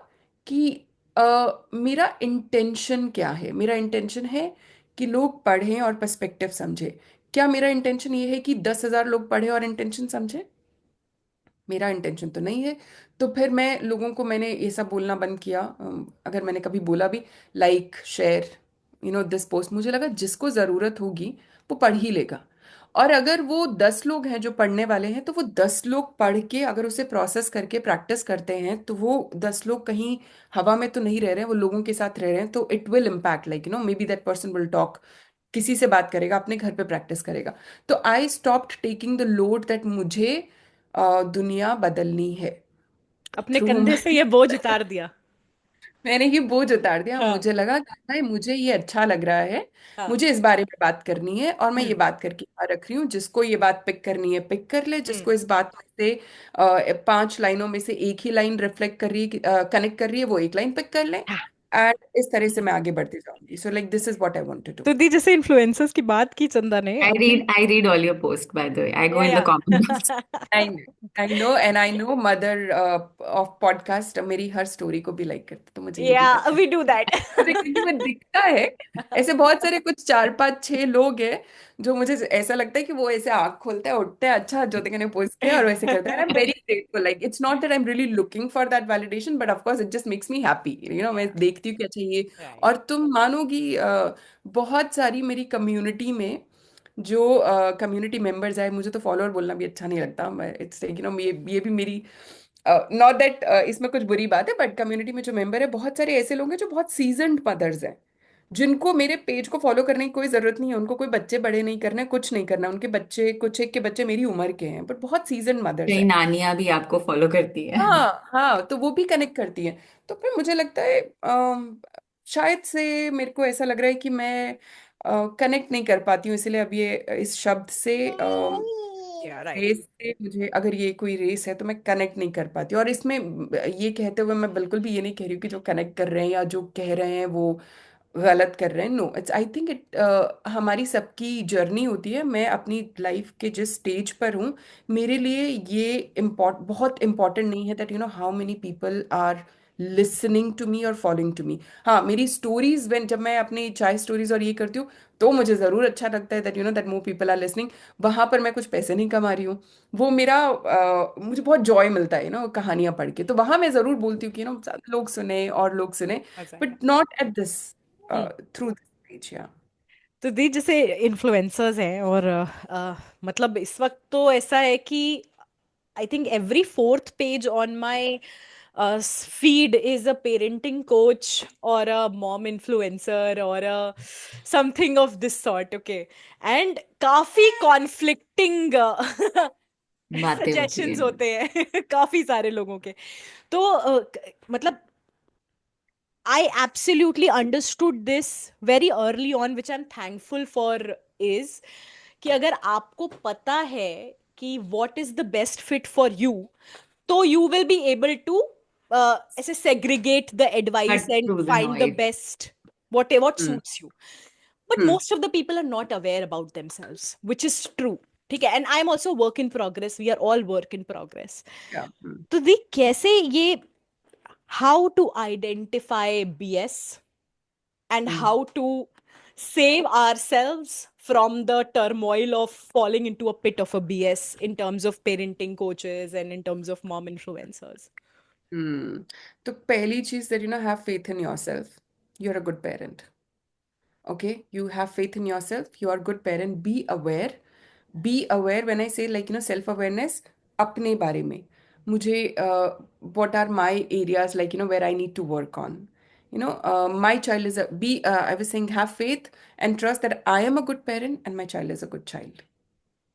कि मेरा इंटेंशन क्या है। मेरा इंटेंशन है कि लोग पढ़ें और पर्सपेक्टिव समझे। क्या मेरा इंटेंशन ये है कि 10,000 लोग पढ़े और इंटेंशन समझे? मेरा इंटेंशन तो नहीं है। तो फिर मैं लोगों को, मैंने ये सब बोलना बंद किया। अगर मैंने कभी बोला भी लाइक शेयर दिस पोस्ट, मुझे लगा जिसको ज़रूरत होगी वो पढ़ ही लेगा। और अगर वो 10 लोग हैं जो पढ़ने वाले हैं, तो वो 10 लोग पढ़ के अगर उसे प्रोसेस करके प्रैक्टिस करते हैं, तो वो 10 लोग कहीं हवा में तो नहीं रह रहे हैं, वो लोगों के साथ रह रहे हैं। तो it will impact, like may be that person will talk, किसी से बात करेगा, अपने घर पे प्रैक्टिस करेगा। तो I stopped taking the load that मुझे दुनिया बदलनी है अपने थ्रू कंधे से ये बोझ उतार दिया। मैंने ये बोझ उतार दिया। हाँ। मुझे लगा कि भाई मुझे ये अच्छा लग रहा है, हाँ। मुझे इस बारे में बात करनी है, और मैं ये हम्म। बात करके यहाँ रख रही हूँ। जिसको ये बात पिक करनी है पिक कर ले, हम्म। जिसको इस बात में से 5 लाइनों में से एक ही लाइन रिफ्लेक्ट कर रही है, कनेक्ट कर रही है, वो एक लाइन पिक कर ले। हाँ। एंड इस तरह से मैं आगे बढ़ती जाऊंगी। So like this is what I want to do. तो दी, जैसे इन्फ्लुएंसर्स की बात की चंदा ने अभी। I read all your posts, by the way. I go या in the या comments. I know, I know, and I know mother of podcast मेरी हर स्टोरी को भी लाइक करते, तो मुझे ये भी या पता वी डू दैट। है क्योंकि वो दिखता है। ऐसे बहुत सारे कुछ 4-5-6 लोग हैं जो मुझे ऐसा लगता है कि वो ऐसे आंख खोलते हैं, उठते हैं, अच्छा ज्योतिका ने पोस्ट किया, और वैसे करते हैं। आई am very grateful, like it's not that I am really looking for that validation, but of course it just makes me happy. मैं देखती हूँ कि अच्छा ये। राइट। और तुम मानोगी बहुत सारी मेरी कम्युनिटी में जो कम्युनिटी मेंबर्स है, मुझे तो फॉलोअर बोलना भी अच्छा नहीं लगता, मैं इट्स लाइक ये भी मेरी, नॉट दैट इसमें कुछ बुरी बात है, बट कम्युनिटी में जो मेंबर है बहुत सारे ऐसे लोग हैं जो बहुत सीजन्ड मदर्स हैं, जिनको मेरे पेज को फॉलो करने की कोई जरूरत नहीं है, उनको कोई बच्चे बड़े नहीं करने, कुछ नहीं करना, उनके बच्चे कुछ एक के बच्चे मेरी उम्र के हैं, बट बहुत सीजन्ड मदर्स मेरी हैं। नानियां भी आपको फॉलो करती है। हाँ हाँ, तो वो भी कनेक्ट करती हैं। तो फिर मुझे लगता है शायद से मेरे को ऐसा लग रहा है कि मैं कनेक्ट नहीं कर पाती हूँ, इसलिए अब ये इस शब्द से, या राइट। रेस से, मुझे अगर ये कोई रेस है तो मैं कनेक्ट नहीं कर पाती। और इसमें ये कहते हुए मैं बिल्कुल भी ये नहीं कह रही हूँ कि जो कनेक्ट कर रहे हैं या जो कह रहे हैं वो गलत कर रहे हैं। No, it's I think it हमारी सबकी जर्नी होती है। मैं अपनी लाइफ के जिस स्टेज पर हूँ, मेरे लिए ये बहुत इम्पोर्टेंट नहीं है that how many people are listening to me और फॉलोइंग टू मी। हाँ, मेरी स्टोरीज व्हेन जब मैं अपनी चाय स्टोरीज और ये करती हूँ, तो मुझे ज़रूर अच्छा लगता है that that more people are listening. वहां पर मैं कुछ पैसे नहीं कमा रही हूँ, वो मेरा मुझे बहुत जॉय मिलता है कहानियां पढ़ के, तो वहां मैं ज़रूर बोलती हूँ कि लोग सुने और लोग सुने, मजा आया। But not at this hmm. through this page, yeah. तो दी जैसे इन्फ्लुएंसर्स हैं और मतलब इस वक्त तो ऐसा है कि I think every fourth page on my feed is a parenting coach or a mom influencer or a something of this sort, okay, and काफी conflicting बातें होती है। suggestions होते हैं काफी सारे लोगों के। तो मतलब I absolutely understood this very early on, which I'm thankful for is कि अगर आपको पता है कि what is the best fit for you, तो you will be able to ऐसे segregate the advice cut and through the find the noise. best what hmm. suits you. But hmm. most of the people are not aware about themselves, which is true. ठीक है, and I'm also work in progress. We are all work in progress. क्या? हम्म। तो दी कैसे ये how to identify BS and hmm. how to save ourselves from the turmoil of falling into a pit of a BS in terms of parenting coaches and in terms of mom influencers. हम्म। तो पहली चीज that have faith in yourself, you are a good parent. Okay, you have faith in yourself, you are a good parent, be aware when I say like self awareness अपने बारे में, मुझे what are my areas like where I need to work on, my child is a be I was saying have faith and trust that I am a good parent and my child is a good child.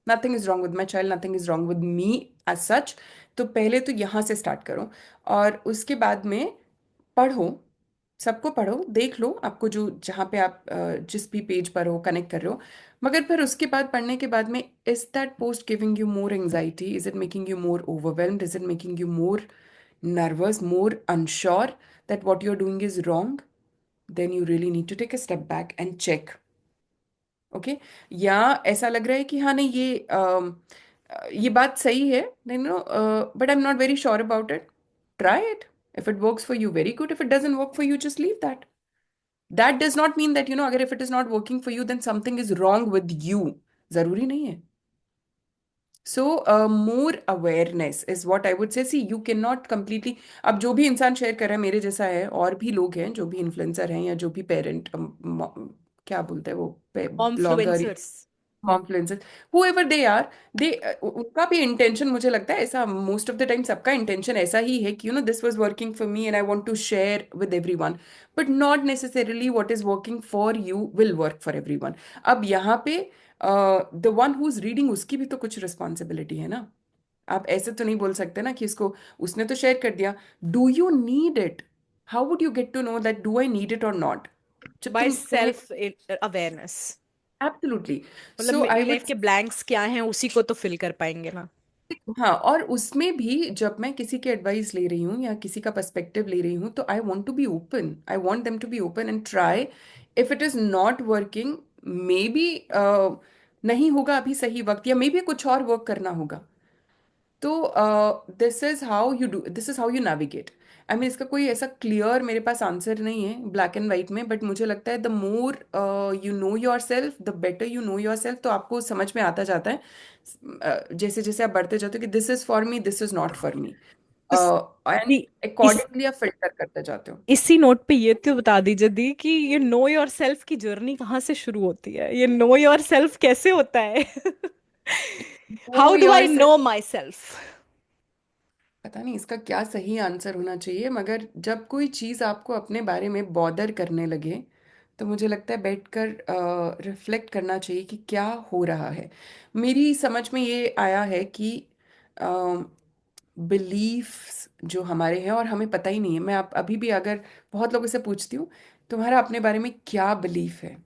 Nothing is wrong with my child, nothing is wrong with me as such. तो पहले तो यहाँ से स्टार्ट करो, और उसके बाद में पढ़ो, सबको पढ़ो, देख लो आपको जो जहाँ पे आप जिस भी पेज पर हो कनेक्ट कर रहे हो। मगर फिर उसके बाद पढ़ने के बाद में, is that post giving you more anxiety, is it making you more overwhelmed, is it making you more nervous, more unsure that what you're doing is wrong, then you really need to take a step back and check. Okay, या ऐसा लग रहा है कि हाँ नहीं ये बात सही है, नहीं no, but I am not very sure about it, try it, if it works for you very good, if it doesn't work for you just leave that. That does not mean that अगर if it is not working for you then something is wrong with you, जरूरी नहीं है। So more awareness is what I would say. See you can not completely, अब जो भी इंसान शेयर कर रहा है मेरे जैसा है, और भी लोग हैं जो भी इन्फ्लुएंसर हैं या जो भी पेरेंट, क्या बोलते हैं वो, blogger, Momfluencers. कॉन्फ्लुएंसर्स, whoever they are, they उनका भी इंटेंशन मुझे लगता है ऐसा, मोस्ट ऑफ द टाइम सबका इंटेंशन ऐसा ही है कि this was working for me and I want to share with everyone, but not necessarily what is working for you will work for everyone. अब यहाँ पे the one who is reading उसकी भी तो कुछ रिस्पॉन्सिबिलिटी है ना। आप ऐसे तो नहीं बोल सकते ना कि इसको, उसने तो शेयर कर दिया, do you need it, how would you get to know that do I need it और नॉट, जब By तुम पहले। self awareness. एब्सोल्युटली। मतलब सो आई मेरी वुड, लाइफ के ब्लैंक्स क्या हैं उसी को तो फिल कर पाएंगे ना। हाँ, और उसमें भी जब मैं किसी की एडवाइस ले रही हूँ या किसी का पर्सपेक्टिव ले रही हूँ, तो I want to be open, I want them to be open and try. If it is not working, maybe नहीं होगा अभी सही वक्त, या मे बी कुछ और वर्क करना होगा। तो this is how you navigate. I mean इसका कोई ऐसा क्लियर मेरे पास आंसर नहीं है ब्लैक एंड वाइट में, बट मुझे लगता है the more you know your self the better you know your self, तो आपको समझ में आता जाता है जैसे जैसे आप बढ़ते जाते हो कि this is for me, this is not for me, तो एंड दी, इस अकॉर्डिंगली आप फिल्टर करते जाते हो। इसी नोट पे ये तो बता दीजिए दी कि ये नो योर सेल्फ की जर्नी कहाँ से शुरू होती है, ये नो योर सेल्फ कैसे होता है? Know how do I your, know my self? पता नहीं इसका क्या सही आंसर होना चाहिए, मगर जब कोई चीज़ आपको अपने बारे में बॉदर करने लगे, तो मुझे लगता है बैठकर रिफ्लेक्ट करना चाहिए कि क्या हो रहा है। मेरी समझ में ये आया है कि बिलीफ्स जो हमारे हैं और हमें पता ही नहीं है, मैं आप अभी भी अगर बहुत लोगों से पूछती हूँ तुम्हारा अपने बारे में क्या बिलीफ है,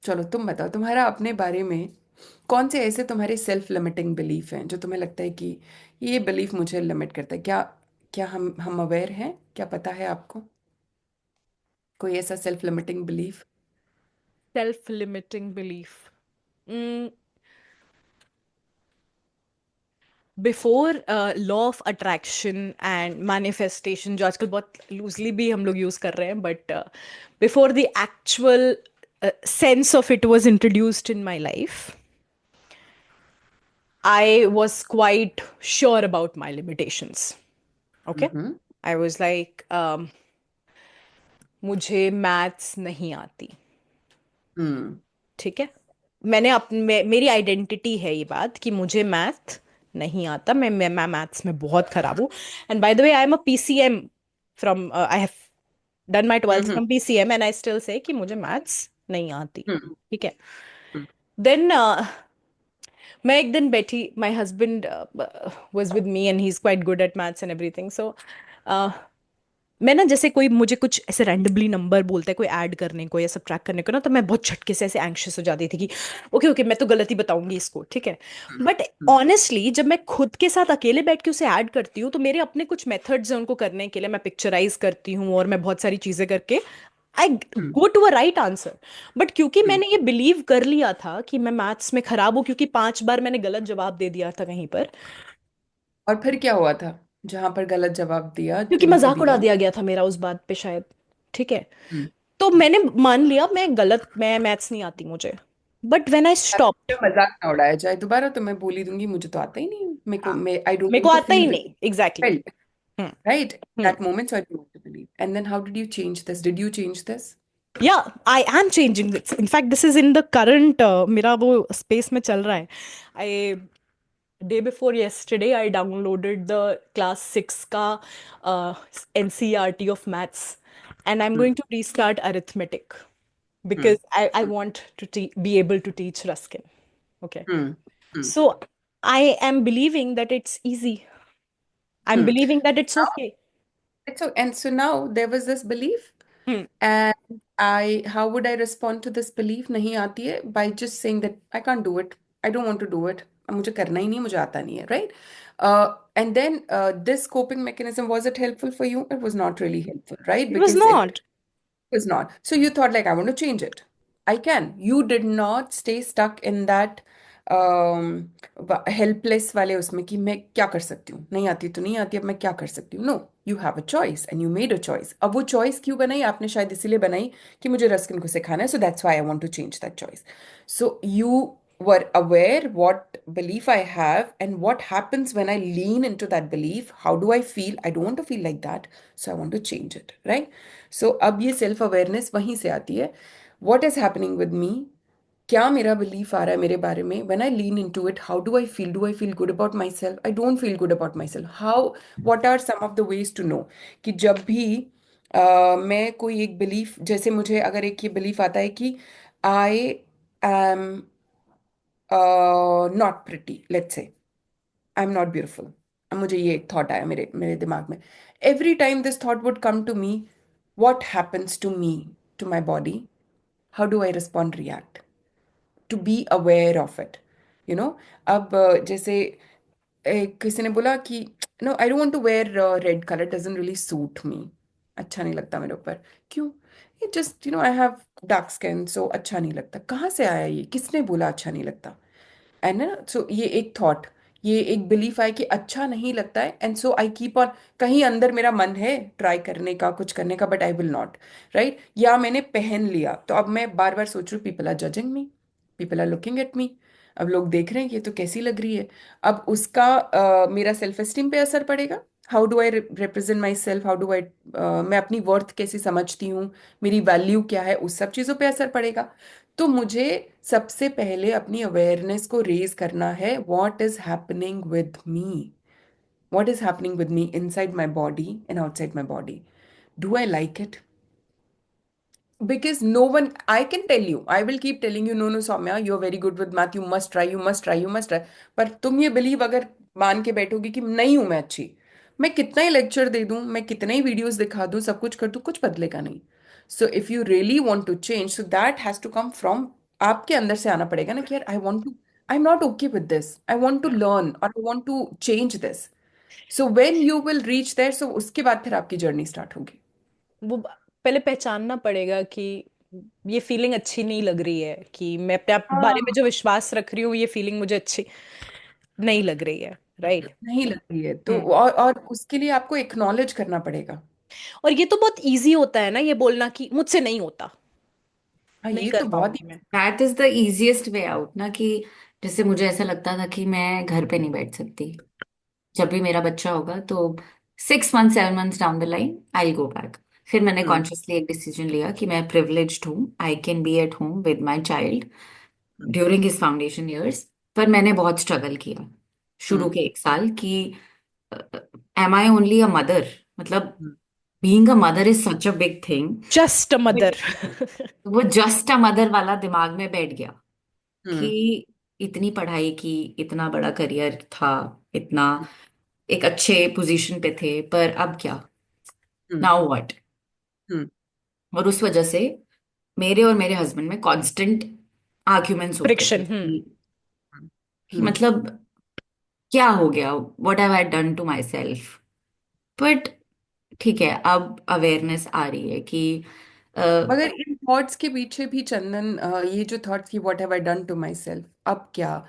चलो तुम बताओ तुम्हारा अपने बारे में कौन से ऐसे तुम्हारे सेल्फ लिमिटिंग बिलीफ हैं जो तुम्हें लगता है कि ये बिलीफ मुझे लिमिट करता है। क्या क्या हम अवेयर हैं, क्या पता है आपको कोई ऐसा self limiting belief? Self limiting belief, before law of attraction and manifestation, जो आजकल बहुत लूजली भी हम लोग यूज कर रहे हैं, but before the actual sense of it was introduced in my life, I was quite sure about my limitations. Okay. Hmm. I was like, मुझे मैथ्स नहीं आती, हम्म। ठीक है। मेरी आइडेंटिटी है ये बात कि मुझे मैथ नहीं आता, मैं मैथ्स में बहुत खराब हूँ। And by the way I am a PCM from, I have done my twelfth hmm from PCM and I still say कि मुझे मैथ्स नहीं आती। हम्म ठीक है। हम्म देन मैं एक दिन बैठी, my husband was with me and he is quite good at maths and everything, so मैं ना, जैसे कोई मुझे कुछ ऐसे रैंडमली नंबर बोलता है कोई ऐड करने को या सब्ट्रैक्ट करने को ना, तो मैं बहुत झटके से ऐसे एंग्शियस हो जाती थी कि ओके ओके मैं तो गलत ही बताऊंगी इसको, ठीक है। But hmm. ऑनेस्टली जब मैं खुद के साथ अकेले बैठ के उसे ऐड करती हूँ तो मेरे अपने कुछ मेथड्स हैं उनको करने के लिए, मैं पिक्चराइज करती हूँ और मैं बहुत सारी चीजें करके I hmm go to a right answer. But क्योंकि हम्म। मैंने ये बिलीव कर लिया था कि मैं मैथ्स में खराब हूँ, क्योंकि 5 बार मैंने गलत जवाब दे दिया था कहीं पर, और फिर क्या हुआ था जहां पर गलत जवाब दिया क्योंकि तुमने मजाक उड़ा दिया? दिया गया था मेरा उस बात पे शायद, ठीक है। हम्म। तो मैंने मान लिया मैं गलत, मैं मैथ्स नहीं आती मुझे। बट व्हेन आई स्टॉप्ड, अच्छा, मजाक ना उड़ाया जाए दोबारा, तो मैं बोली दूंगी मुझे तो आता ही नहीं, मेरे को, हाँ मैं आई डोंट मेरे को वांट टू आता ही फील नहीं, exactly exactly. Hmm right hmm. that moment, so I didn't want to believe. And then how did you change this? Did you change this? या I am changing this, in fact this is in the current, मेरा वो स्पेस में चल रहा है। I day before yesterday I downloaded the class 6 का NCERT of maths, and I'm Hmm. going to restart arithmetic Hmm. because I want to be able to teach Ruskin. Okay. Hmm. Hmm. So I am believing that it's easy. I'm Hmm. believing that it's Now, okay. and so now there was this belief, Hmm. and how would I respond to this belief? नहीं आती है, by just saying that I can't do it, I don't want to do it, मुझे करना ही नहीं, मुझे आता नहीं है, right? And then this coping mechanism, was it helpful for you? It was not really helpful, right? It was Because it not. is not. So you thought like, I want to change it. I can. You did not stay stuck in that helpless वाले उसमें कि मैं क्या कर सकती हूँ, नहीं आती तो नहीं आती, अब मैं क्या कर सकती हूँ? No, you have a choice and you made a choice. अब वो चॉइस क्यों बनाई आपने? शायद इसीलिए बनाई कि मुझे रस्किन को सिखाना है, so that's why I want to change that choice. So you were aware what belief I have and what happens when I lean into that belief. How do I feel? I don't want to feel like that, so I want to change it, right? So अब ये सेल्फ अवेयरनेस वहीं से आती है। What is happening with me? क्या मेरा बिलीफ आ रहा है मेरे बारे में? When I lean into it, how do I feel good about myself? I don't feel good about myself. How, what are some of the ways to know कि जब भी मैं कोई एक बिलीफ, जैसे मुझे अगर एक ये बिलीफ आता है कि I am not pretty, let's say I am not beautiful, अब मुझे ये एक थॉट आया मेरे मेरे दिमाग में, every time this thought would come to me, what happens to me, to my body? How do I respond, react? To be aware of it, you know? अब जैसे किसी ने बोला कि no, I don't want to wear red colour, doesn't really suit me, अच्छा नहीं लगता मेरे ऊपर। क्यों? ये just I have dark skin, so अच्छा नहीं लगता। कहाँ से आया ये? किसने बोला अच्छा नहीं लगता? एंड ना, सो ये एक थॉट, ये एक बिलीफ है कि अच्छा नहीं लगता है, and so I keep on. कहीं अंदर मेरा मन है ट्राई करने का, कुछ करने का, but I will not, right? या मैंने पहन लिया तो अब मैं बार बार सोच रही हूँ, people are judging me, people are looking at me, अब लोग देख रहे हैं कि ये तो कैसी लग रही है। अब उसका मेरा सेल्फ एस्टीम पे असर पड़ेगा। How do I represent my self, how do आई, मैं अपनी वर्थ कैसी समझती हूँ, मेरी वैल्यू क्या है, उस सब चीज़ों पे असर पड़ेगा। तो मुझे सबसे पहले अपनी अवेयरनेस को रेज करना है, what is happening with me, what is happening with me inside my body and outside my body? Do I like it? Because no one, I can tell you, I will keep telling you, no no Soumya, you're very good with math, you must try, you must try, you must try, पर तुम ये बिलीव अगर मान के बैठोगी कि नहीं हूं मैं अच्छी, मैं कितना ही लेक्चर दे दूं, मैं कितना ही वीडियोस दिखा दूं, सब कुछ कर दूं, कुछ बदलेगा नहीं। So if you really want to change, so that has to come from आपके अंदर से आना पड़ेगा ना, कि यार I want to, I am not okay with this, I want to learn और I want to change this. So when you will reach there, so उसके बाद फिर आपकी जर्नी स्टार्ट होगी। वो पहले पहचानना पड़ेगा कि ये फीलिंग अच्छी नहीं लग रही है, कि मैं अपने आप बारे में हाँ, जो विश्वास रख रही हूँ ये फीलिंग मुझे अच्छी नहीं लग रही है, राइट। नहीं लग रही है तो, हम्म। और उसके लिए आपको एक्नॉलेज करना पड़ेगा। और ये तो बहुत इजी होता है ना ये बोलना कि मुझसे नहीं होता, हाँ, नहीं ये कर तो बहुत ही। पाऊंगी मैं। That is the easiest way out ना, कि जैसे मुझे ऐसा लगता था कि मैं घर पे नहीं बैठ सकती, जब भी मेरा बच्चा होगा तो 6 month 7 months down the line I go back. फिर मैंने हम्म। कॉन्शियसली एक डिसीजन लिया कि मैं प्रिविलेज्ड हूँ, I can be at home with my child during his foundation years. पर मैंने बहुत स्ट्रगल किया शुरू हम्म। के 1 साल कि am I only a mother, मतलब हम्म। Being a mother is such a big thing. Just a mother. वो जस्ट अ मदर वाला दिमाग में बैठ गया कि हम्म। इतनी पढ़ाई की, इतना बड़ा करियर था, इतना एक अच्छे पोजीशन पे थे, पर अब क्या, हम्म। Now what. हम्म। और उस वजह से मेरे और मेरे हस्बैंड में कांस्टेंट आर्ग्यूमेंट्स होते थे फ्रिक्शन। कि हम्म। मतलब क्या हो गया, what have I done to myself. But ठीक है, अब अवेयरनेस आ रही है कि अ, मगर इन थॉट्स के पीछे भी चंदन, ये जो थॉट्स की what have I done to myself, अब क्या,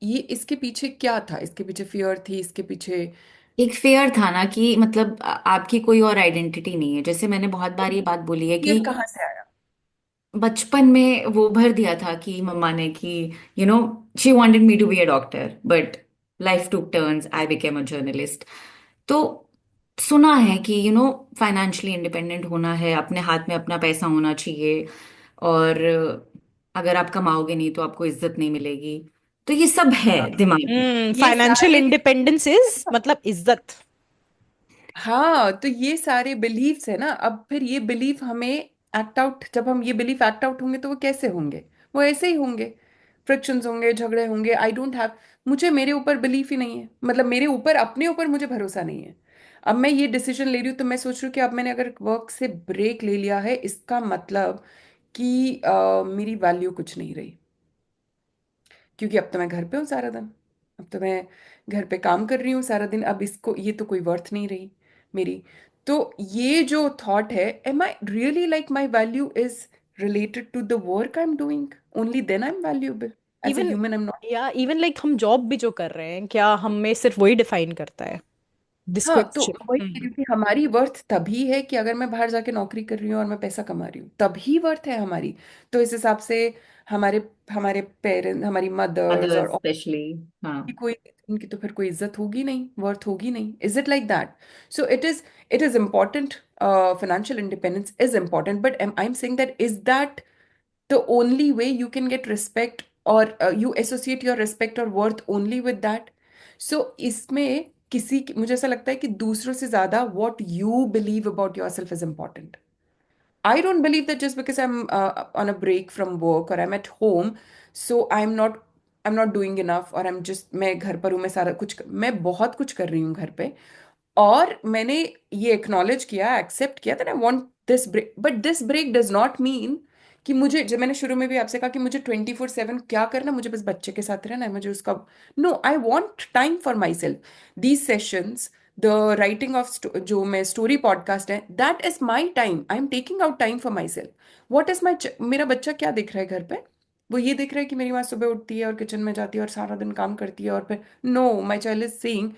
ये इसके पीछे क्या था? इसके पीछे फियर थी, इसके पीछे एक फेयर था ना कि मतलब आपकी कोई और आइडेंटिटी नहीं है। जैसे मैंने बहुत बार ये बात बोली है कि फियर कहाँ से आया? बचपन में वो भर दिया था कि मम्मा ने कि you know she wanted me to be a doctor, but life took turns, I became a journalist. तो सुना है कि फाइनेंशियली इंडिपेंडेंट होना है, अपने हाथ में अपना पैसा होना चाहिए, और अगर आप कमाओगे नहीं तो आपको इज्जत नहीं मिलेगी। तो ये सब है दिमाग में। ये फाइनेंशियल सारे, इंडिपेंडेंस इज मतलब इज्जत। हाँ, तो ये सारे बिलीफ्स है ना। अब फिर ये बिलीफ हमें एक्ट आउट, जब हम ये बिलीफ एक्ट आउट होंगे तो वो कैसे होंगे? वो ऐसे ही होंगे, फ्रिक्शंस होंगे, झगड़े होंगे। आई डोंट हैव, मुझे मेरे ऊपर बिलीफ ही नहीं है, मतलब मेरे ऊपर, अपने ऊपर मुझे भरोसा नहीं है। अब मैं ये डिसीजन ले रही हूँ तो मैं सोच रही हूँ कि अब मैंने अगर वर्क से ब्रेक ले लिया है, इसका मतलब कि मेरी वैल्यू कुछ नहीं रही। क्योंकि अब तो मैं घर पे हूँ सारा दिन, अब तो मैं घर पे काम कर रही हूँ सारा दिन, अब इसको, ये तो कोई वर्थ नहीं रही मेरी। तो ये जो थॉट है, am I really like my value is related to the work I am doing, only then I am valuable as a even human, I am not. या इवन लाइक हम जॉब भी जो कर रहे हैं, क्या हमें सिर्फ वही डिफाइन करता है? दिस हाँ, तो वही क्वेश्चन। कह रही हूँ कि हमारी वर्थ तभी है कि अगर मैं बाहर जाके नौकरी कर रही हूँ और मैं पैसा कमा रही हूँ, तभी वर्थ है हमारी। तो इस हिसाब से हमारे हमारे पेरेंट्स, हमारी मदर्स अदर्स और स्पेशली। हाँ। की कोई, उनकी तो फिर कोई इज्जत होगी नहीं, वर्थ होगी नहीं। Is it like that? So it is important, financial independence is important, but I'm saying that is that the only way you can get respect, or you associate your respect or worth only with that? So इसमें मुझे ऐसा लगता है कि दूसरों से ज्यादा what you believe about yourself is important. I don't believe that just because I'm on a break from work or I'm at home, so I'm not doing enough, और मैं घर पर हूँ, मैं सारा कुछ, मैं बहुत कुछ कर रही हूँ घर पे। और मैंने ये एक्नॉलेज किया, एक्सेप्ट किया that I want this break, but this break does not mean कि मुझे, जब मैंने शुरू में भी आपसे कहा कि मुझे 24/7 क्या करना, मुझे बस बच्चे के साथ रहना है, मुझे उसका, no, I want time for myself. These sessions, the writing of, जो मैं स्टोरी पॉडकास्ट है, that is my time, I am taking out time for myself. What is my, मेरा बच्चा क्या देख रहा है घर पे? वो ये देख रहा है कि मेरी माँ सुबह उठती है और किचन में जाती है और सारा दिन काम करती है, और फिर no, my child is seeing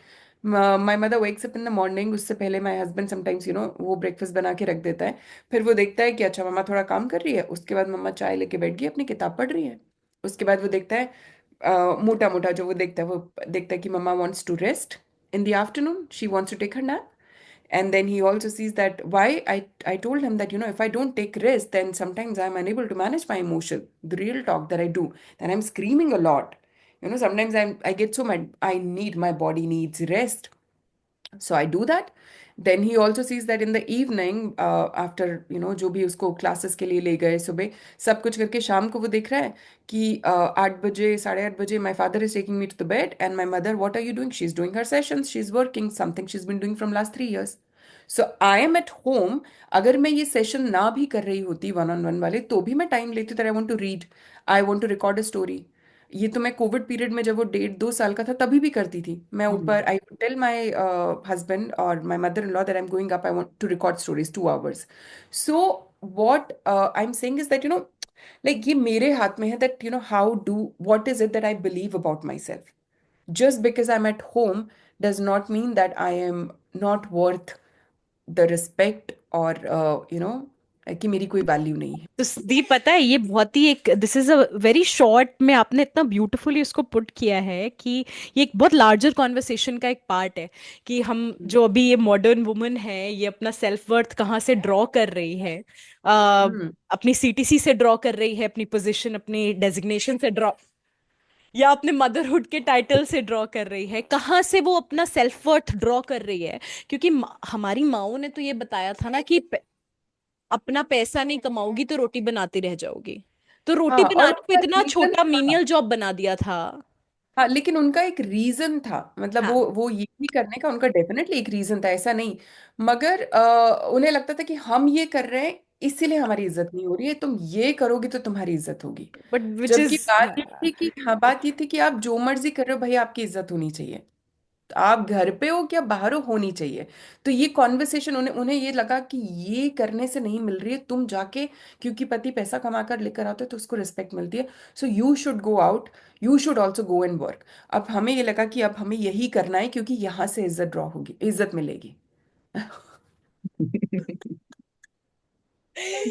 my mother wakes up in the morning, उससे पहले माई हस्बैंड समटाइम्स वो ब्रेकफास्ट बना के रख देता है। फिर वो देखता है कि अच्छा मम्मा थोड़ा काम कर रही है, उसके बाद मम्मा चाय लेके बैठ गई, अपनी किताब पढ़ रही है। उसके बाद वो देखता है, मोटा मोटा जो वो देखता है, वो देखता है कि mama wants to rest in the afternoon, she wants to take her nap. And then he also sees that why I told him that if I don't take rest, then sometimes I'm unable to manage my emotion, the real talk that I do, then I'm screaming a lot. Sometimes I get so mad, I need, my body needs rest. So I do that. Then he also sees that in the evening, after जो भी उसको क्लासेस के लिए ले गए सुबह, सब कुछ करके शाम को वो देख रहा है कि 8 बजे, 8:30 बजे, my father is taking me to the bed, and my mother, what are you doing? She's doing her sessions, she's working, something she's been doing from last 3 years. So I am at home. अगर मैं ये सेशन ना भी कर रही होती वन ऑन वन वाले, तो भी मैं टाइम लेती, that I want to read, I want to record a story. ये तो मैं कोविड पीरियड में, जब वो 1.5-2 साल का था, तभी भी करती थी मैं ऊपर। आई टेल माई हस्बैंड और my mother in law that I am going up, I want to record stories 2 hours. So what I am saying is that like ये मेरे हाथ में है, that how do, what is it that I believe about myself. Just because I'm at home does not mean that I am not worth the respect, or कि मेरी कोई वैल्यू नहीं है। तो दीप, पता है ये बहुत ही एक, this is a very short में आपने इतना ब्यूटीफुली उसको पुट किया है कि ये एक बहुत लार्जर कॉन्वर्सेशन का एक पार्ट है कि हम जो अभी ये मॉडर्न वुमन है ये अपना सेल्फ वर्थ कहाँ से ड्रॉ कर रही है, हम्म। अपनी सीटीसी से ड्रॉ कर रही है, अपनी पोजीशन अपनी डेजिग्नेशन से ड्रॉ, या अपने मदरहुड के टाइटल से ड्रॉ कर रही है, कहाँ से वो अपना सेल्फ वर्थ ड्रॉ कर रही है। क्योंकि हमारी माओ ने तो ये बताया था ना कि अपना पैसा नहीं कमाओगी तो रोटी बनाती रह जाओगी, तो रोटी हाँ, और बनाने को उनका इतना रीजन छोटा था। मीनियल जॉब बना दिया था। हाँ, लेकिन उनका एक रीजन था, मतलब हाँ, वो ये भी करने का उनका डेफिनेटली एक रीजन था, ऐसा नहीं। मगर उन्हें लगता था कि हम ये कर रहे हैं इसीलिए हमारी इज्जत नहीं हो रही है, तुम ये करोगी तो तुम्हारी इज्जत होगी। बट विच जबकि इज, बात ये थी कि, हाँ, बात ये थी कि आप जो मर्जी कर रहे हो भाई, आपकी इज्जत होनी चाहिए। आप घर पे हो क्या बाहर हो, होनी चाहिए। तो ये कॉन्वर्सेशन उन्हें उन्हें ये लगा कि ये करने से नहीं मिल रही है, तुम जाके, क्योंकि पति पैसा कमा कर लेकर आता है तो उसको रिस्पेक्ट मिलती है, so you should go out, you should also go and work. अब हमें ये लगा कि अब हमें यही करना है क्योंकि यहाँ से इज्जत ड्रॉ होगी, इज्जत मिलेगी।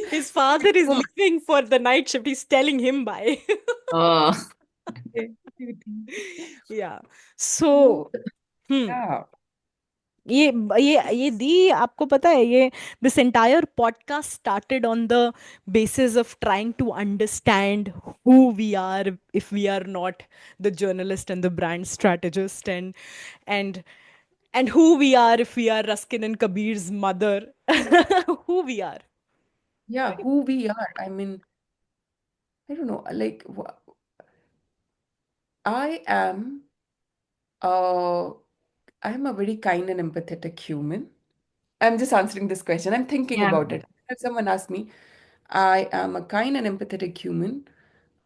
his father is वो leaving for the night shift, he's telling him bye. Oh. Yeah, so वो hmm, क्या। ये ये दी आपको पता है ये, this entire podcast started on the basis of trying to understand who we are if we are not the journalist and the brand strategist, and and who we are if we are Ruskin and Kabir's mother. Who we are, या right? Who we are, I mean, I don't know, like I am I am a very kind and empathetic human. I'm just answering this question. I'm thinking या about it. If someone asks me, I am a kind and empathetic human.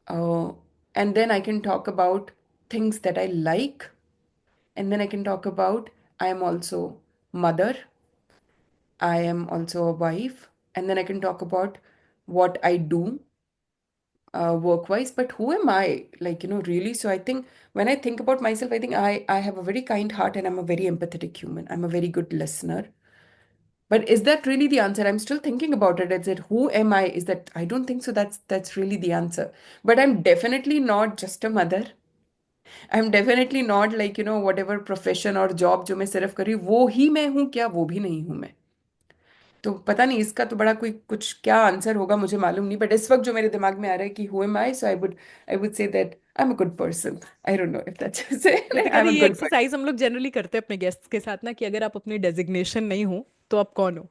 Uh, and then I can talk about things that I like. And then I can talk about I am also mother. I am also a wife. And then I can talk about what I do work-wise. But who am I? Like, really. So I think when I think about myself, I think I have a very kind heart and I'm a very empathetic human. I'm a very good listener. But is that really the answer? I'm still thinking about it. Is it who am I? Is that I don't think so. That's really the answer. But I'm definitely not just a mother. I'm definitely not like whatever profession or job जो मैं सिर्फ कर रही हूँ वो ही मैं हूँ क्या, वो भी नहीं हूँ मैं। तो पता नहीं इसका तो बड़ा कोई कुछ क्या आंसर होगा मुझे मालूम नहीं, बट इस वक्त जो मेरे दिमाग में आ रहा है कि who am I, so I would say that I am a good person. I don't know if that's से कृतिका आई दी, एम अ ये गुड पर्सन. एक्सरसाइज हम लोग जनरली करते हैं अपने गेस्ट्स के साथ ना, कि अगर आप अपनी डेजिग्नेशन नहीं हो तो आप कौन हो।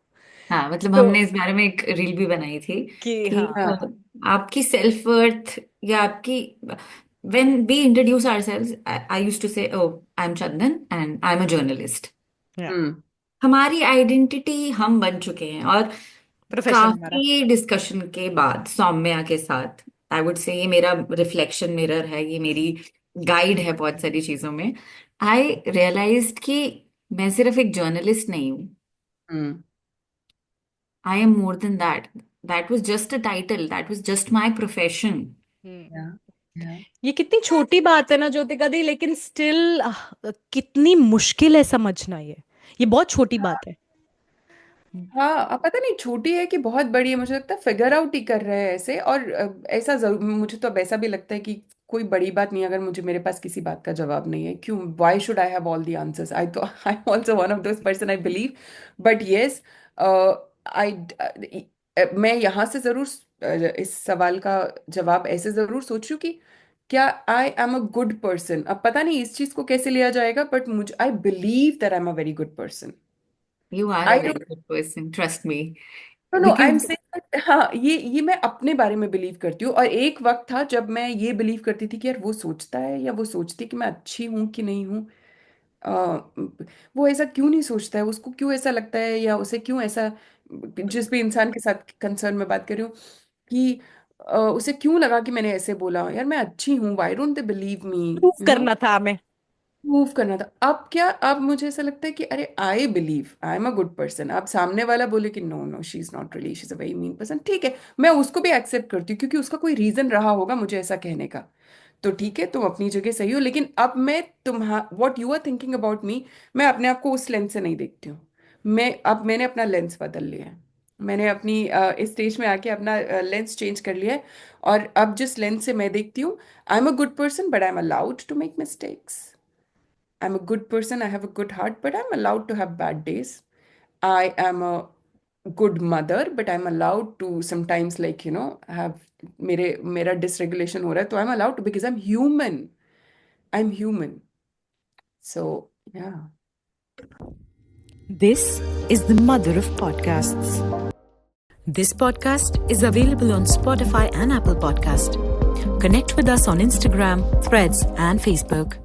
हाँ, मतलब तो हमने इस बारे में एक रील भी बनाई थी कि कि हाँ, आपकी सेल्फ वर्थ या आपकी, when we introduce ourselves, I used to say, oh, I'm Chandan and I'm a journalist. या हम्म. हमारी आइडेंटिटी हम बन चुके हैं। और प्रोफेशन हमारा। काफी डिस्कशन के बाद सौम्या के साथ, आई वुड से ये मेरा रिफ्लेक्शन मिरर है, ये मेरी गाइड है बहुत सारी चीजों में। आई रियलाइज्ड कि मैं सिर्फ एक जर्नलिस्ट नहीं हूँ, hmm. I am more than that. That was just a title, that was just my profession. Hmm. Yeah. Yeah. ये कितनी छोटी बात है ना ज्योतिका दी, लेकिन स्टिल कितनी मुश्किल है समझना ये बहुत छोटी बात है। हाँ, अब पता नहीं छोटी है कि बहुत बड़ी है, मुझे लगता है फिगर आउट ही कर रहे हैं ऐसे, और ऐसा जरूर मुझे तो अब ऐसा भी लगता है कि कोई बड़ी बात नहीं अगर मुझे मेरे पास किसी बात का जवाब नहीं है, क्यों, why should I have all the answers, I तो I am also one of those person I believe. But yes, I मैं यहाँ से जरूर इस सवाल का जवाब ऐसे जरूर सोचूं कि क्या आई एम अ गुड पर्सन, अब पता नहीं इस चीज को कैसे लिया जाएगा, बट मुझे I believe that I am a very good person. You are a I very good person, trust me. No no, I am because saying, हाँ, ये मैं अपने बारे में बिलीव करती हूँ, और एक वक्त था जब मैं ये बिलीव करती थी कि यार वो सोचता है या वो सोचती है कि मैं अच्छी हूँ कि नहीं हूँ. अ, वो ऐसा क्यों नहीं सोचता है, उसको क्यों ऐसा लगता है, या उसे क्यों ऐसा, जिस भी इंसान के साथ कंसर्न में बात कर रही हूँ, कि उसे क्यों लगा कि मैंने ऐसे बोला, यार मैं अच्छी हूँ, why don't they believe me, prove you know. करना था हमें। मूव करना था. अब क्या, अब मुझे ऐसा लगता है कि अरे I believe I am a good person. अब सामने वाला बोले कि no no she is not really, she is a very mean person, ठीक है, मैं उसको भी एक्सेप्ट करती हूँ क्योंकि उसका कोई रीजन रहा होगा मुझे ऐसा कहने का. तो ठीक है, तुम अपनी जगह सही हो, लेकिन अब मैं what you are thinking about me, मैं अपने आप को उस लेंस से नहीं देखती हूँ. मैंने अपना लेंस बदल लिया है. मैंने अपनी इस स्टेज में आके अपना लेंस चेंज कर लिया है। और अब जिस लेंस से मैं देखती हूँ, I am a good person but I am allowed to make mistakes. I am a good person, I have a good heart but I am allowed to have bad days. I am a good mother but I'm allowed to sometimes, like, have मेरा dysregulation हो रहा है, तो I'm allowed to, because I'm human. So yeah. This is the mother of podcasts. This podcast is available on Spotify and Apple Podcast. Connect with us on Instagram, Threads, and Facebook.